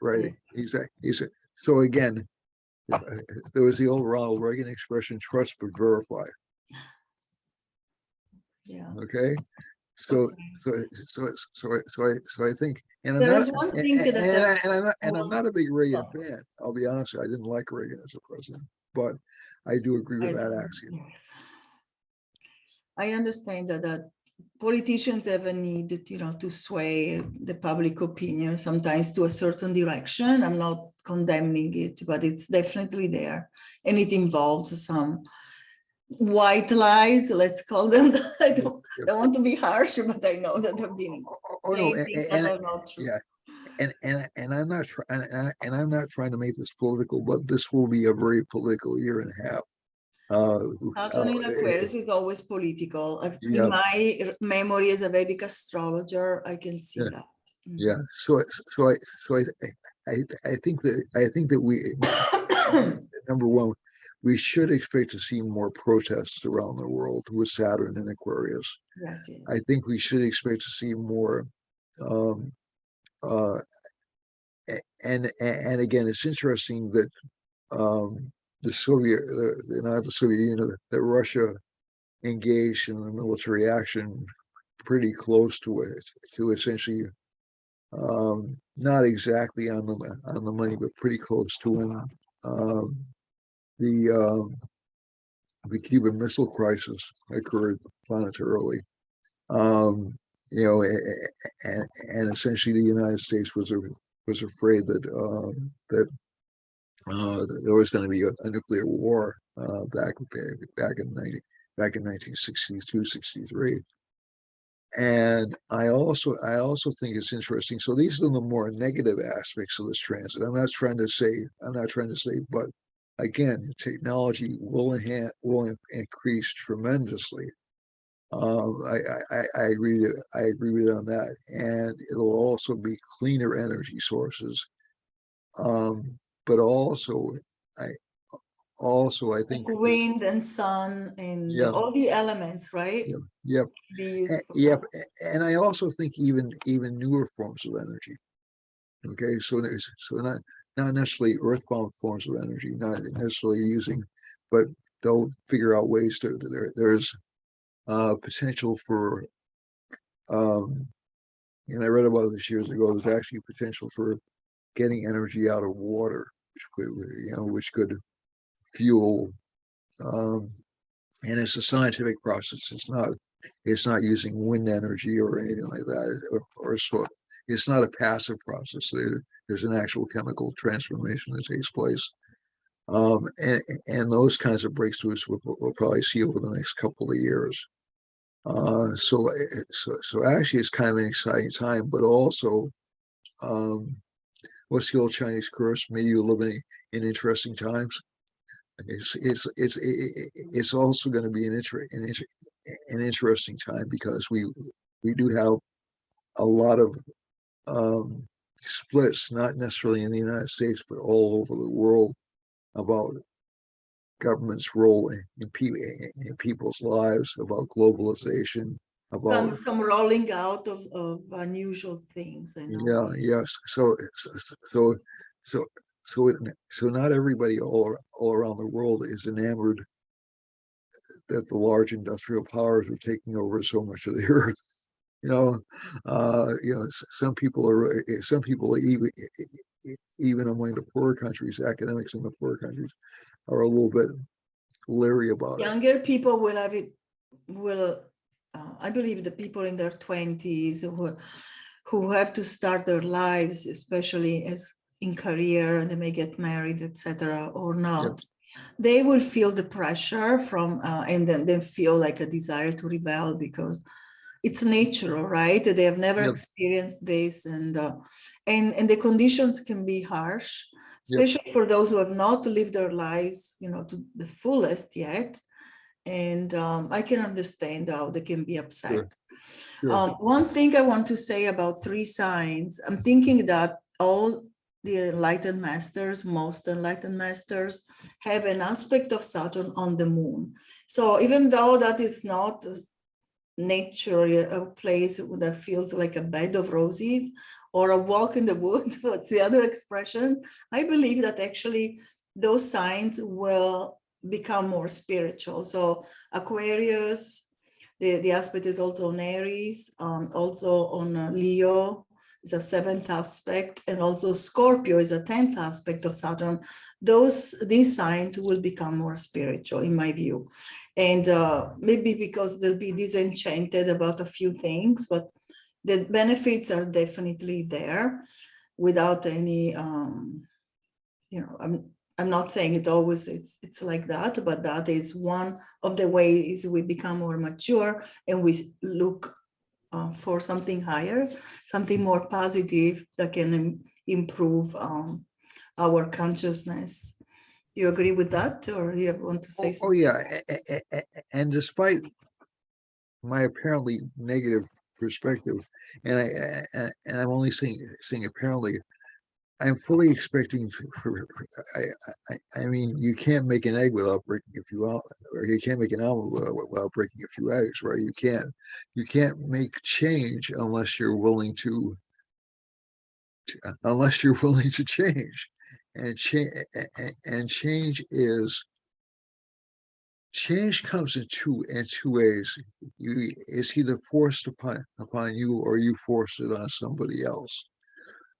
right. Yeah. Exactly. So again, there was the old Ronald Reagan expression: "Trust but verify." Yeah. Okay, so Okay. I think, and I'm There not, is one thing that I and I'm want. not a big Reagan Oh, fan. I'll be honest, I didn't like Reagan as a president, but I do agree with I that don't. axiom. Yes. I understand that politicians have a need, to sway the public opinion sometimes to a certain direction. I'm not condemning it, but it's definitely there, and it involves some white lies, let's call them. I Yep, don't want to be harsh, but I know that I've been oh no, saying things that are not true. yeah, and I'm not trying, and I'm not trying to make this political, but this will be a very political year and a half. Uh, Saturn in Aquarius is always political. In yeah, my memory as a Vedic astrologer, I can see yeah, that. yeah. So I think that we number one, we should expect to see more protests around the world with Saturn and Aquarius. Yes, I yes. think we should expect to see more. Um, uh, and again, it's interesting that the Soviet, not the Soviet Union, that Russia engaged in a military action pretty close to it, to essentially not exactly on the money, but pretty close to when um, the the Cuban Missile Crisis occurred planetarily. Um, and essentially the United States was afraid that there was going to be a nuclear war back in 1962, 63. And I also think it's interesting. So these are the more negative aspects of this transit. I'm not trying to say, but again, technology will increase tremendously. I agree with you on that, and it'll also be cleaner energy sources. But I I Like think that wind and sun and yeah, all the elements, right? yep, yep, Be used for yep. that. And I also think even newer forms of energy. Okay, so not necessarily earthbound forms of energy, not necessarily using, but they'll figure out ways to, there's potential for, and I read about this years ago, there's actually potential for getting energy out of water, which could fuel, and it's a scientific process. It's not using wind energy or anything like that, or so it's not a passive process. There's an actual chemical transformation that takes place. And those kinds of breakthroughs we'll probably see over the next couple of years. So actually it's kind of an exciting time, but also, what's the old Chinese curse? May you live in interesting times. It's also going to be an interesting time, because we do have a lot of splits, not necessarily in the United States, but all over the world, about government's role in people's lives, about globalization, about some rolling out of unusual things, I know. yes. So not everybody all around the world is enamored that the large industrial powers are taking over so much of the earth. Some people even among the poor countries, academics in the poor countries are a little bit leery about it. Younger people will have it, I believe the people in their 20s who have to start their lives, especially as in career, and they may get married, etc., or not. They will feel the pressure from, and then they feel like a desire to rebel, because it's natural, right? They have never experienced this, and the conditions can be harsh, especially for those who have not lived their lives, to the fullest yet. And I can understand how they can be upset. Sure. One thing I want to say about 3 signs, I'm thinking that all the enlightened masters, most enlightened masters, have an aspect of Saturn on the moon. So even though that is not naturally a place that feels like a bed of roses or a walk in the woods, what's the other expression? I believe that actually those signs will become more spiritual. So Aquarius, the aspect is also on Aries, also on Leo is a 7th aspect, and also Scorpio is a 10th aspect of Saturn. These signs will become more spiritual, in my view. And maybe because they'll be disenchanted about a few things, but the benefits are definitely there without any, I'm not saying it always it's like that, but that is one of the ways we become more mature and we look for something higher, something more positive that can improve our consciousness. Do you agree with that, or you want to say something? Yeah, and despite my apparently negative perspective, and I'm only saying apparently, I'm fully expecting. I mean, you can't make an egg without breaking a few omelets, or you can't make an omelet without breaking a few eggs, right? You can't make change unless you're willing to change, and change comes in two ways. It's either forced upon you, or you force it on somebody else.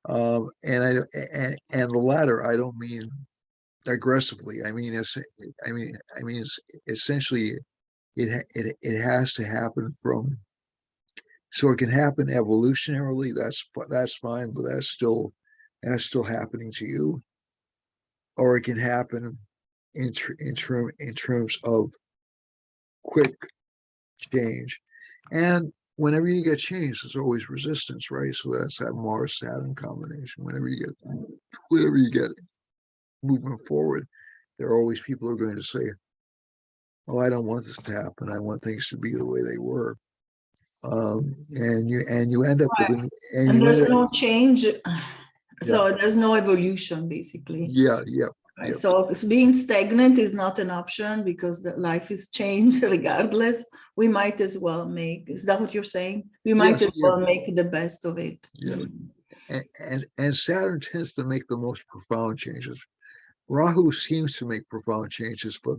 And the latter, I don't mean aggressively. I mean essentially, it has to happen from. So it can happen evolutionarily. That's fine, but that's still happening to you. Or it can happen in terms of quick change. And whenever you get change, there's always resistance, right? So that's that Mars-Saturn combination. Whenever you get movement forward, there are always people who are going to say, "Oh, I don't want this to happen. I want things to be the way they were." And you end up Right. with and there's no change, so there's no evolution, basically. Yeah. Right. So being stagnant is not an option, because the life is changed regardless. We might as well is that what you're saying? We might as well make the best of it. Yeah. and Saturn tends to make the most profound changes. Rahu seems to make profound changes, but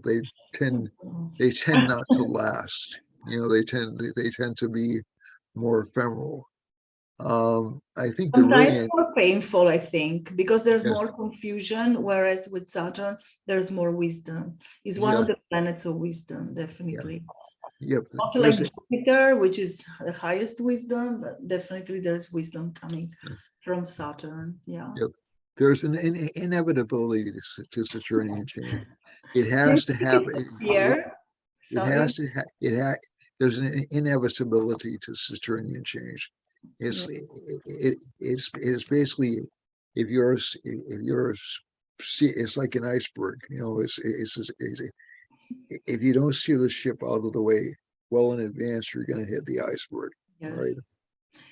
tend they tend not to last. They tend to be more ephemeral. I think the Sometimes really more painful, I think, because there's yeah more confusion, whereas with Saturn, there's more wisdom. It's one yeah of the planets of wisdom, yeah definitely. yeah. Not like There's Jupiter, which is the highest wisdom, but definitely there's wisdom coming yeah, from Saturn. Yeah. yeah. There's an inevitability to Saturnian change. It Do you has to think happen. it's fear? It Sorry. has to ha it ha there's an inevitability to Saturnian change. Yeah. It's basically if you're it's like an iceberg, if you don't steer the ship out of the way well in advance, you're going to hit the iceberg, Yes. right?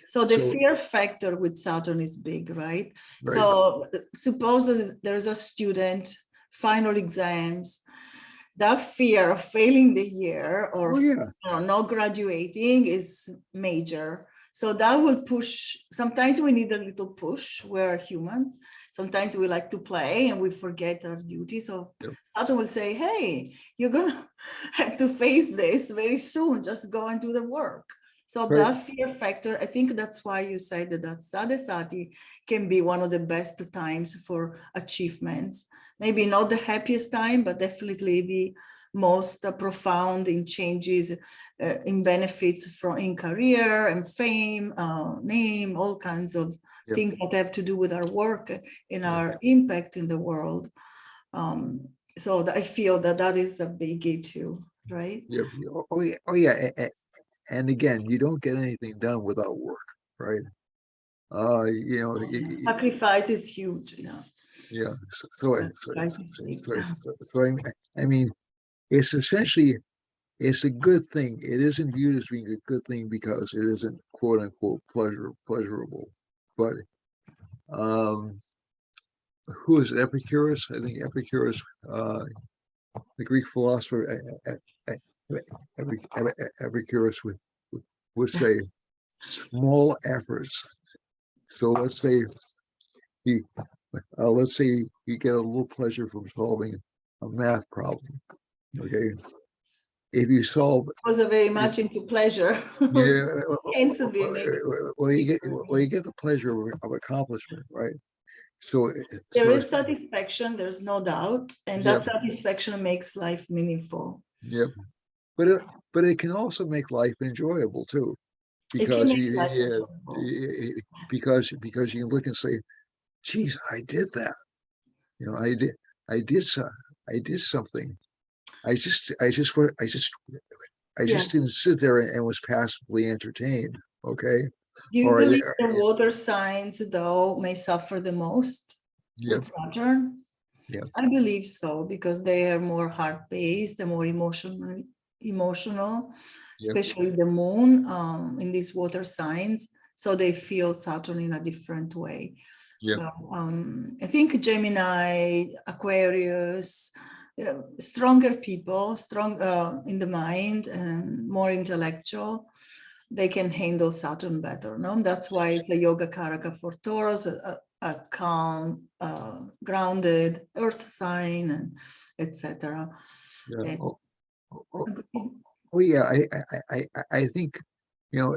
So the So fear factor with Saturn is big, right? right, So suppose that there's a student, final exams, that fear of failing the year or oh yeah, not graduating is major. So that will push. Sometimes we need a little push. We're human. Sometimes we like to play and we forget our duty. So yep, Saturn will say, hey, you're going to have to face this very soon. Just go and do the work. So right, that fear factor, I think that's why you said that Sadhasati can be one of the best times for achievements. Maybe not the happiest time, but definitely the most profound in changes, in benefits from in career and fame, name, all kinds of yep, things that have to do with our work and yep, our impact in the world. So I feel that that is a biggie too, right? yep. Oh yeah. And again, you don't get anything done without work, right? You know, Sacrifice is huge. Yeah, yeah. So, so, sacrifice is big. I mean, it's essentially it's a good thing. It isn't viewed as being a good thing because it isn't quote unquote pleasurable. But um, who is it? Epicurus? I think Epicurus, the Greek philosopher, Epicurus would say small efforts. So you let's say you get a little pleasure from solving a math problem. Okay, if you solve Was a very it, much into pleasure. yeah, Hence the name. well, you get the pleasure of accomplishment, right? So, There so is it's, satisfaction, there's no doubt, and yeah, that satisfaction makes life meaningful. yeah, but it can also make life enjoyable too, It can because make you life yeah, enjoyable. because you can look and say, "Geez, I did that. You know, I did so, I did something. I Yeah. just didn't sit there and was passively entertained. Okay, Do you or believe the water signs, though, may suffer the most yeah, with Saturn? yeah, I believe so because they are more heart-based and more emotional, yeah, especially the moon in these water signs. So they feel Saturn in a different way. yeah, But I think Gemini, Aquarius, stronger people, strong in the mind and more intellectual, they can handle Saturn better. No, that's why it's a yoga karaka for Taurus, a calm, grounded earth sign, and etc. yeah. Oh, oh, yeah. I think you know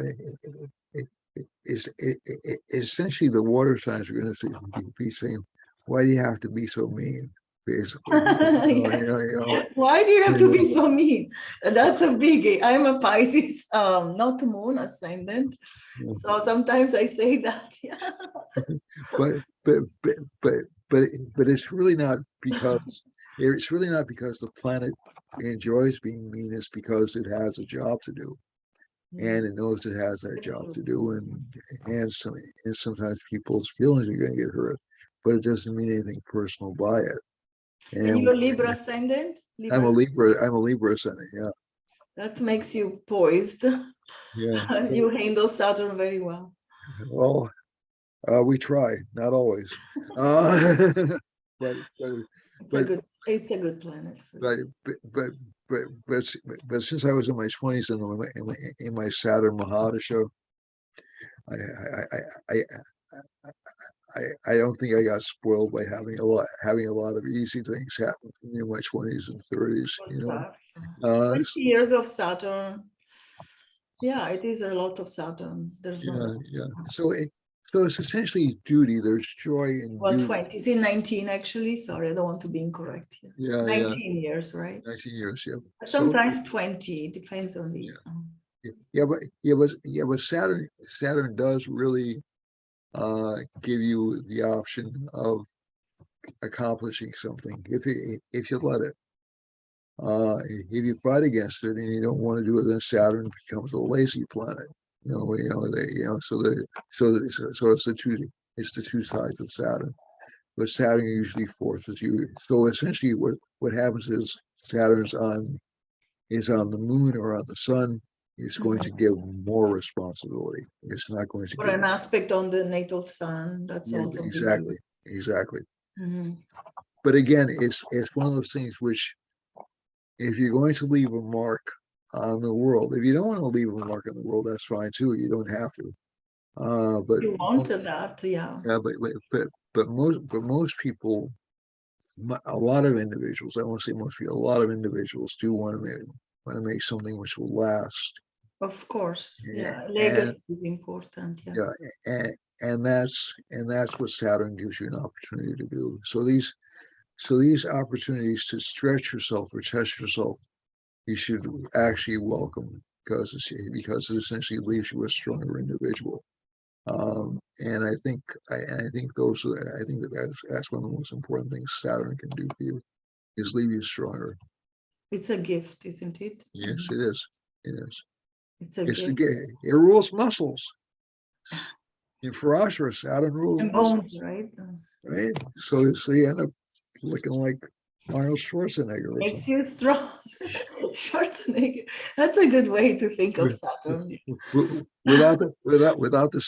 essentially the water signs are going to be saying, "Why do you have to be so mean?" Basically, Yes. Why do you have to be so mean? That's a biggie. I'm a Pisces, not moon ascendant. yeah. So sometimes I say that. Yeah. but but but but but it's really not because the planet enjoys being mean. It's because it has a job to do, and it knows it has that job to do, and sometimes people's feelings are going to get hurt, but it doesn't mean anything personal by it. And And you're Libra ascendant? I'm Libra, a Libra. I'm a Libra ascendant. Yeah, that makes you poised. yeah. You So, handle Saturn very well. well, we try, not always, uh, but but It's a but good planet for but you. but but but since I was in my 20s and in my Saturn Mahadasha, I I I I don't think I got spoiled by having a lot of easy things happen to me in my 20s and 30s, Was you know. tough. Uh, 20 years of Saturn. Yeah, it is a lot of Saturn. There's no yeah, doubt. yeah. So it's essentially duty. There's joy in Well, duty. 20. Is it 19 actually? Sorry, I don't want to be incorrect here. Yeah, yeah. 19 years, right? 19 years, yeah. So Sometimes 20. It depends on the. but Saturn does really give you the option of accomplishing something if you let it. If you fight against it and you don't want to do it, then Saturn becomes a lazy planet. So it's the two sides of Saturn. But Saturn usually forces you. So essentially, what happens is is on the moon or on the sun. It's going to Mhm. give more responsibility. It's not going to Or give. an aspect on the natal sun. That's Yeah, also big. exactly. Mhm. But again, it's one of those things which, if you're going to leave a mark on the world, if you don't want to leave a mark on the world, that's fine too. You don't have to. But You wanted that, yeah. yeah, but most people, a lot of individuals, I won't say most people, a lot of individuals do want to make something which will last. Of course. Yeah, Yeah. and Legacy is important. Yeah. yeah, and that's what Saturn gives you an opportunity to do. So these opportunities to stretch yourself or test yourself, you should actually welcome, because it essentially leaves you a stronger individual. And I think that's one of the most important things Saturn can do for you, is leave you stronger. It's a gift, isn't it? Yes, it is. It is. It's a It's the gift. it rules muscles. In philosophy, Saturn rules And bones, muscles, right? right? So you end up looking like Arnold Schwarzenegger or Makes something. you strong. Schwarzenegger. That's a good way to think of Saturn. Without the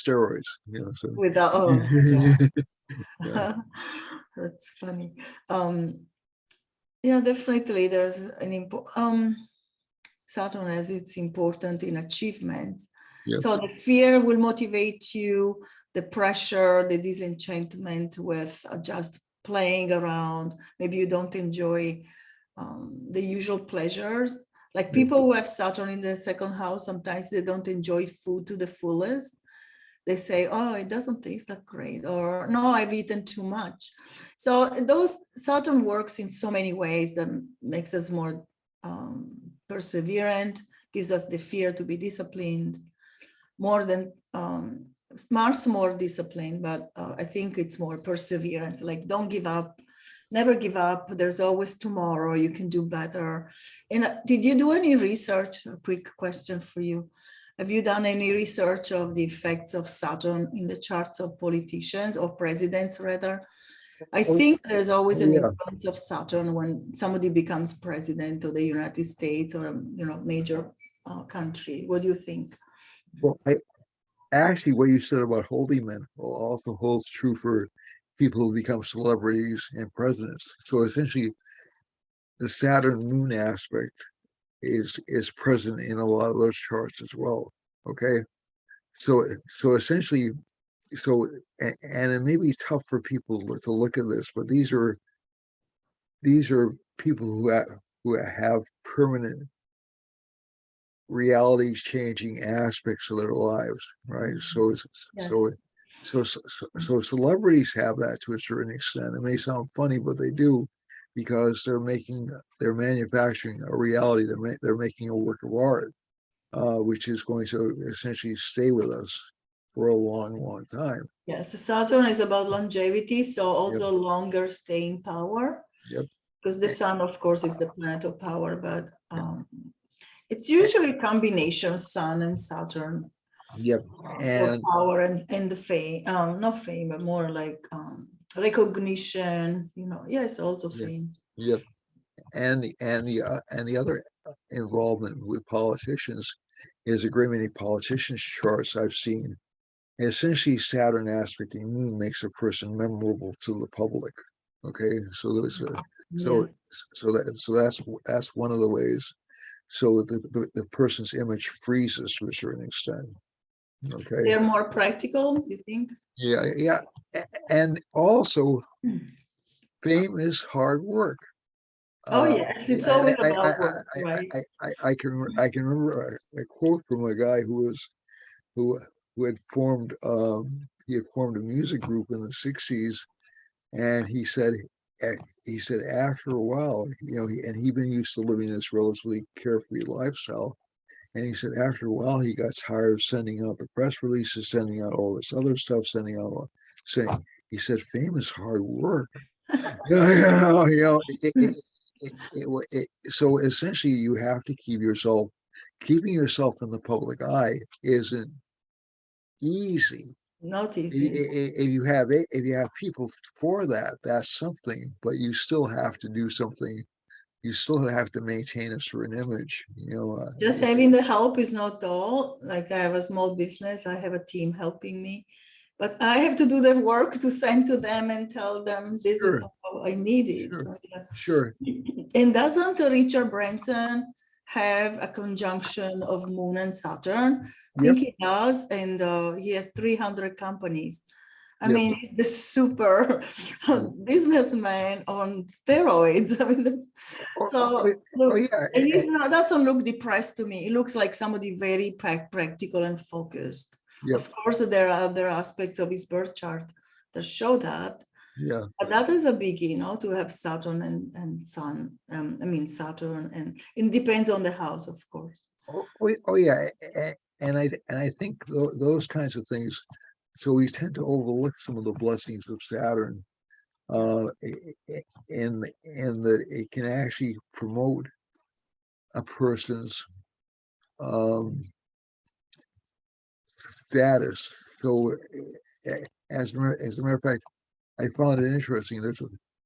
steroids, So Without, oh, yeah, yeah. That's funny. Yeah, definitely. There's an Saturn as it's important in achievements. yeah, So the fear will motivate you, the pressure, the disenchantment with just playing around. Maybe you don't enjoy the usual pleasures. Like yeah, people who have Saturn in the second house, sometimes they don't enjoy food to the fullest. They say, oh, it doesn't taste that great, or no, I've eaten too much. So those Saturn works in so many ways that makes us more perseverant, gives us the fear to be disciplined, more than Mars more disciplined, but I think it's more perseverance. Like don't give up, never give up. There's always tomorrow. You can do better. And did you do any research? A quick question for you. Have you done any research of the effects of Saturn in the charts of politicians or presidents rather? I oh, think there's always oh an yeah. influence of Saturn when somebody becomes president of the United States or a major country. What do you think? Well, actually, what you said about holy men also holds true for people who become celebrities and presidents. So essentially, the Saturn Moon aspect is present in a lot of those charts as well. Okay, so essentially, and it may be tough for people to look at this, but these are people who have permanent realities changing aspects of their lives, right? Yes. So celebrities have that to a certain extent. It may sound funny, but they do, because they're manufacturing a reality. They're making a work of art, which is going to essentially stay with us for a long, long time. Yes, Saturn is about longevity, so Yep, also longer staying power, yep, because the sun, of course, is the planet of power, but yep, it's usually a combination, Sun and Saturn, yep. for And power and the fame, not fame, but more like recognition, yes, also yep, fame. yep. And the other involvement with politicians is a great many politicians charts I've seen. Essentially, Saturn aspect in Moon makes a person memorable to the public. Okay, so there's a so Yes, that's one of the ways. So the person's image freezes to a certain extent. Okay. They're more practical, you think? Yeah, yeah. And also Hmm. fame is hard work. Oh, yes, it's always about work, right? I can remember a quote from a guy who who had formed he had formed a music group in the 60s, and eh, he said after a while, and he'd been used to living this relatively carefree lifestyle. And he said after a while he got tired of sending out the press releases, sending out all this other stuff, saying, he said fame is hard work. Yeah, so essentially you have to keeping yourself in the public eye isn't easy. Not easy. If you have people for that, that's something, but you still have to do something. You still have to maintain a certain image, Just having the help is not all. Like I have a small business, I have a team helping me, but I have to do the work to send to them and tell them this is sure, how I need it. sure, sure. And doesn't Richard Branson have a conjunction of Moon and Saturn? I Yep, think he does, and he has 300 companies. I yep. mean, he's the super businessman on steroids. I mean, Oh, so look, yeah, and he's not doesn't look depressed to me. He looks like somebody very practical and focused. yep, Of course, there are other aspects of his birth chart that show that, yeah. but that is a biggie, to have Saturn and Sun. I mean, Saturn, and it depends on the house, of course. Yeah, and I think those kinds of things. So we tend to overlook some of the blessings of Saturn, in that it can actually promote a person's um, status. So, as a matter of fact, I found it interesting.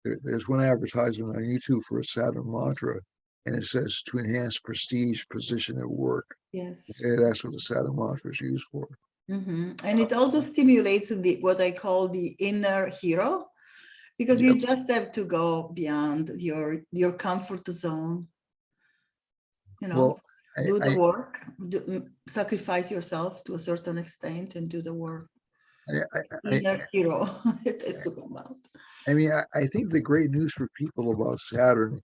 There's one advertisement on YouTube for a Saturn mantra, and it says to enhance prestige, position at work. Yes. And that's what the Saturn mantra is used for. And it also stimulates the what I call the inner hero, because you Yep. just have to go beyond your comfort zone, Well, do the I, work, sacrifice yourself to a certain extent and do the work. I, I, Inner hero, it has to come out. I think the great news for people about Saturn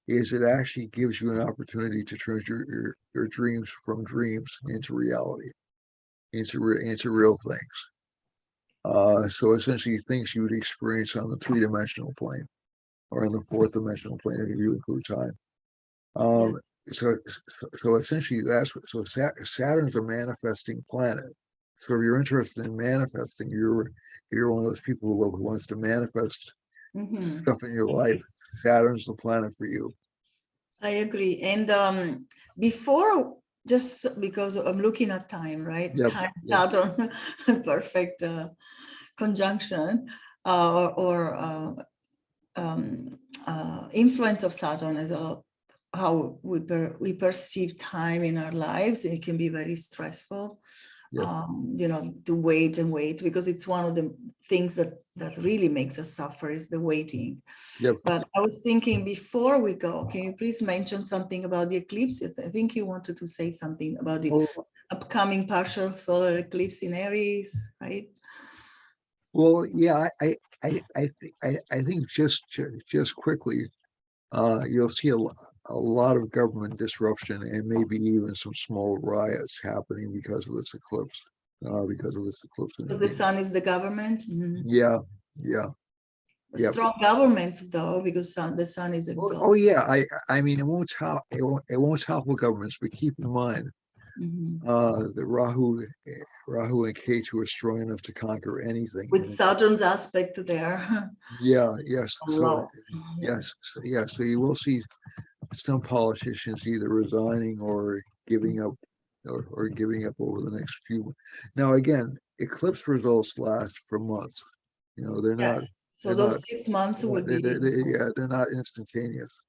is it actually gives you an opportunity to turn your dreams from dreams into reality, into real things. So essentially things you would experience on the three-dimensional plane or on the fourth dimensional plane if you include time. Yeah. Um, so, so essentially Saturn's a manifesting planet. So if you're interested in manifesting, you're one of those people who wants to manifest Mhm. stuff in your life. Saturn's the planet for you. I agree. And before, just because I'm looking at time, right? Yep, Time, yep, Saturn, perfect conjunction, or influence of Saturn as a how we perceive time in our lives. It can be very stressful, yep, to wait and wait, because it's one of the things that really makes us suffer is the waiting. yep. But I was thinking before we go, can you please mention something about the eclipses? I think you wanted to say something about the Oh, upcoming partial solar eclipse in Aries, right? well, yeah, I think just quickly, you'll see a lot of government disruption and maybe even some small riots happening because of this eclipse Because the energy. sun is the government. Mhm. Yeah, yeah, A yeah. strong government, though, because the sun is Oh exalted. yeah, I mean it won't topple governments, but keep in mind Mhm. that Rahu and Ketu are strong enough to conquer anything. With Saturn's aspect there, Yeah, yes. a lot. Yeah. So you will see some politicians either resigning or giving up or giving up over the next few. Now again, eclipse results last for months. They're not Yes. So they're not those 6 months they're will not, be. they're not instantaneous.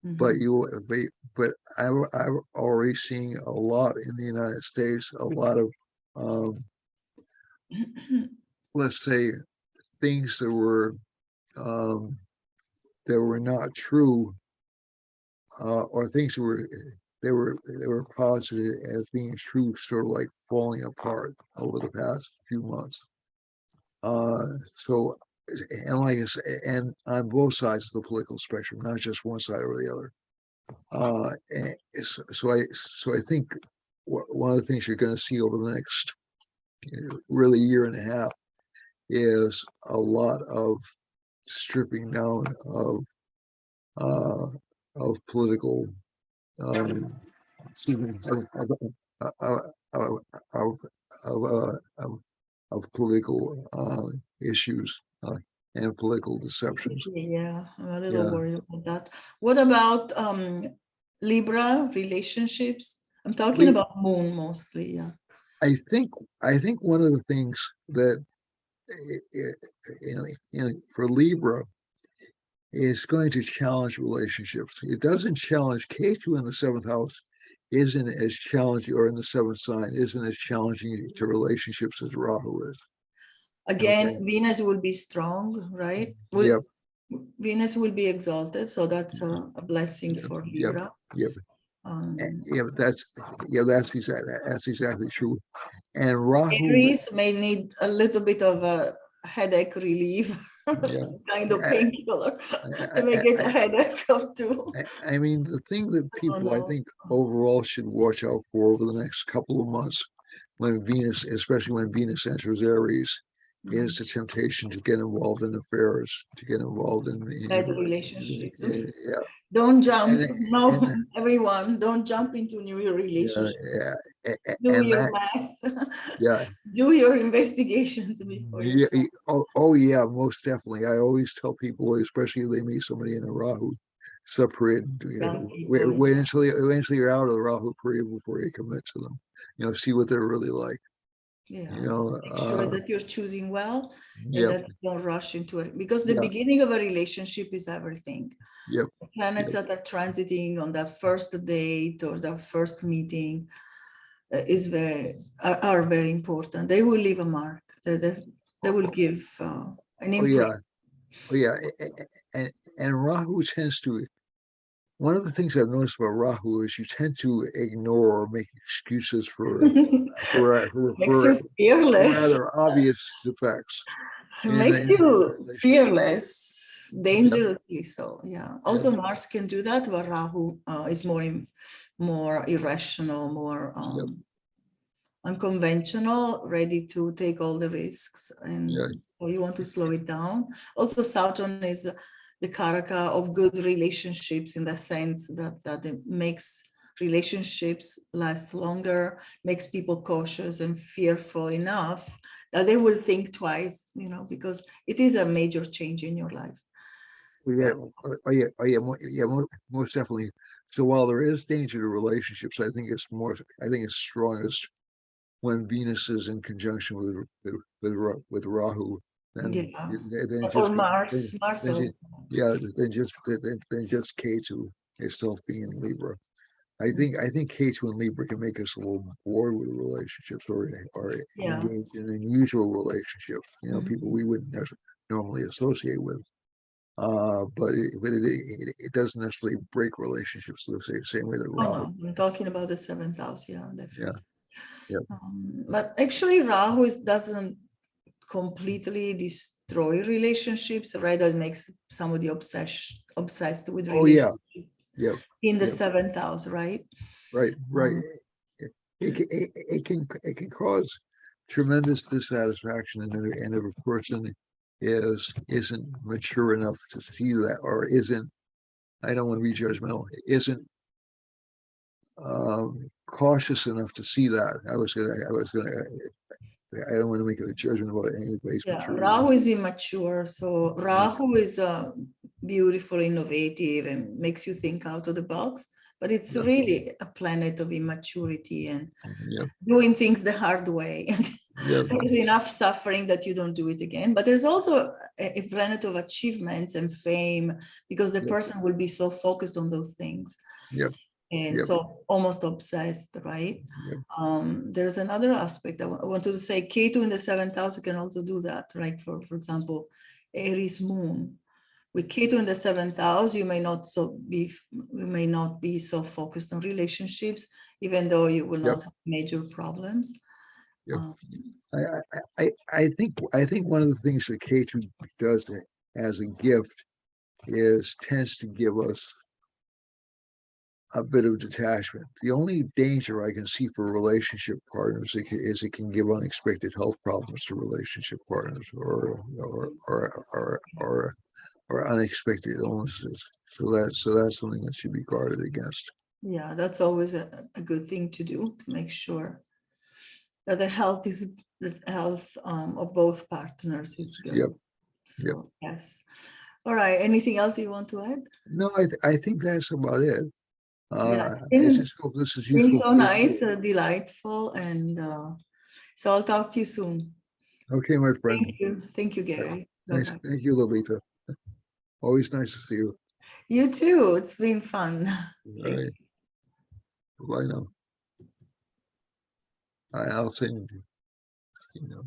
But Mhm. you but I'm already seeing a lot in the United States, a lot of um, let's say things um, that were not true, or things that were they were posited as being true, sort of like falling apart over the past few months. So, and like I said, and on both sides of the political spectrum, not just one side or the other. And so I think one of the things you're going to see over the next really year and a half is a lot of stripping down uh, of political excuse me, of, of, of, of, of political issues and political deceptions. Yeah, I'm a little Yeah, worried about that. What about Libra relationships? I'm talking Le- about moon mostly, yeah. I think one of the things that for Libra is going to challenge relationships. It doesn't challenge K2 in the seventh house isn't as challenging, or in the seventh sign isn't as challenging to relationships as Rahu is. Again, Okay. Venus will be strong, right? Yep. Venus will be exalted, so that's a blessing Yep. for Yep. Libra. Yep. Um, Yeah, that's exactly true. And Rahu, Aries may need a little bit of a headache relief, yeah. some kind of painkiller. They may I, get a I, headache or two. I mean, the thing that I don't people I know. think overall should watch out for over the next couple of months, when Venus, especially when Venus enters Aries, is the temptation to get involved in affairs, to get involved Bad relationships. yeah, Don't jump. No, and everyone, don't jump into new yeah, relationships. yeah, Do and your that, math. yeah, Do your investigations before you yeah, jump. oh yeah, most definitely. I always tell people, especially if they meet somebody in a Rahu subperiod, Young people. wait until you're out of the Rahu period before you commit to them. See what they're really like. Yeah, You know, make sure that you're choosing well and yep, that you don't rush into it, because the yeah, beginning of a relationship is everything. yep, The planets yep. that are transiting on that first date or that first meeting are very important. They will leave a mark. They will give an Oh imprint. yeah, oh yeah, and Rahu tends to. One of the things I've noticed about Rahu is you tend to ignore or make excuses for for, Makes for, you fearless. rather obvious defects It in makes in a you relationship. fearless, Yep, dangerously so. Yeah. yep, Also, Mars can do that, but Rahu is more irrational, more yep, unconventional, ready to take all the risks, yeah, and so you want to slow it down. Also, Saturn is the karaka of good relationships, in the sense that it makes relationships last longer, makes people cautious and fearful enough that they will think twice, because it is a major change in your life. yeah, most definitely. So while there is danger to relationships, I think it's strongest when Venus is in conjunction with Rahu, then Yeah. then Or just Mars, Mars then also. just, yeah, then just K2 itself being in Libra. I think K2 and Libra can make us a little bored with relationships, or Yeah. engaged in unusual relationships. Mhm. People we wouldn't normally associate with. But it doesn't necessarily break relationships the same way that Oh Rahu. no, I'm talking about the seventh house. Yeah, Yeah, definitely. yeah, But actually, Rahu doesn't completely destroy relationships. Rather, it makes somebody obsessed with oh yeah, relationships yeah, in the yeah. seventh house, right? Right, right. Um, It can cause tremendous dissatisfaction, and if a person isn't mature enough to see that, or isn't, I don't want to be judgmental, isn't cautious enough to see that. I don't want to make a judgment about anybody's Yeah, maturity. Rahu is immature. So Yeah, Rahu is beautiful, innovative, and makes you think out of the box. But it's yeah, really a planet of immaturity and yeah, doing things the hard way. And yeah, there's enough suffering that you don't do it again. But there's also a planet of achievements and fame, because the yeah, person will be so focused on those things yeah, and yeah, so almost obsessed, right? yeah, There's another aspect I wanted to say. Ketu in the seventh house can also do that, right? For example, Aries moon. With Ketu in the seventh house, you may not be so focused on relationships, even though you will Yep. not have major problems. Yep. Um, I think one of the things that K2 does as a gift is tends to give us a bit of detachment. The only danger I can see for relationship partners is it can give unexpected health problems to relationship partners or unexpected illnesses. So that's something that should be guarded against. yeah, that's always a good thing to do, to make sure that the health of both partners is good. Yep. So, yes. All right. Anything else you want to add? No, I think that's about it. Yeah, I just hope this is been useful so for nice, you. delightful, and so I'll talk to you soon. Okay, my friend. Thank you, Gary. Thanks. Bye-bye. Thank you, Lalitha. Always nice to see you. You too. It's been fun. All Thank right. Bye now. I'll send you.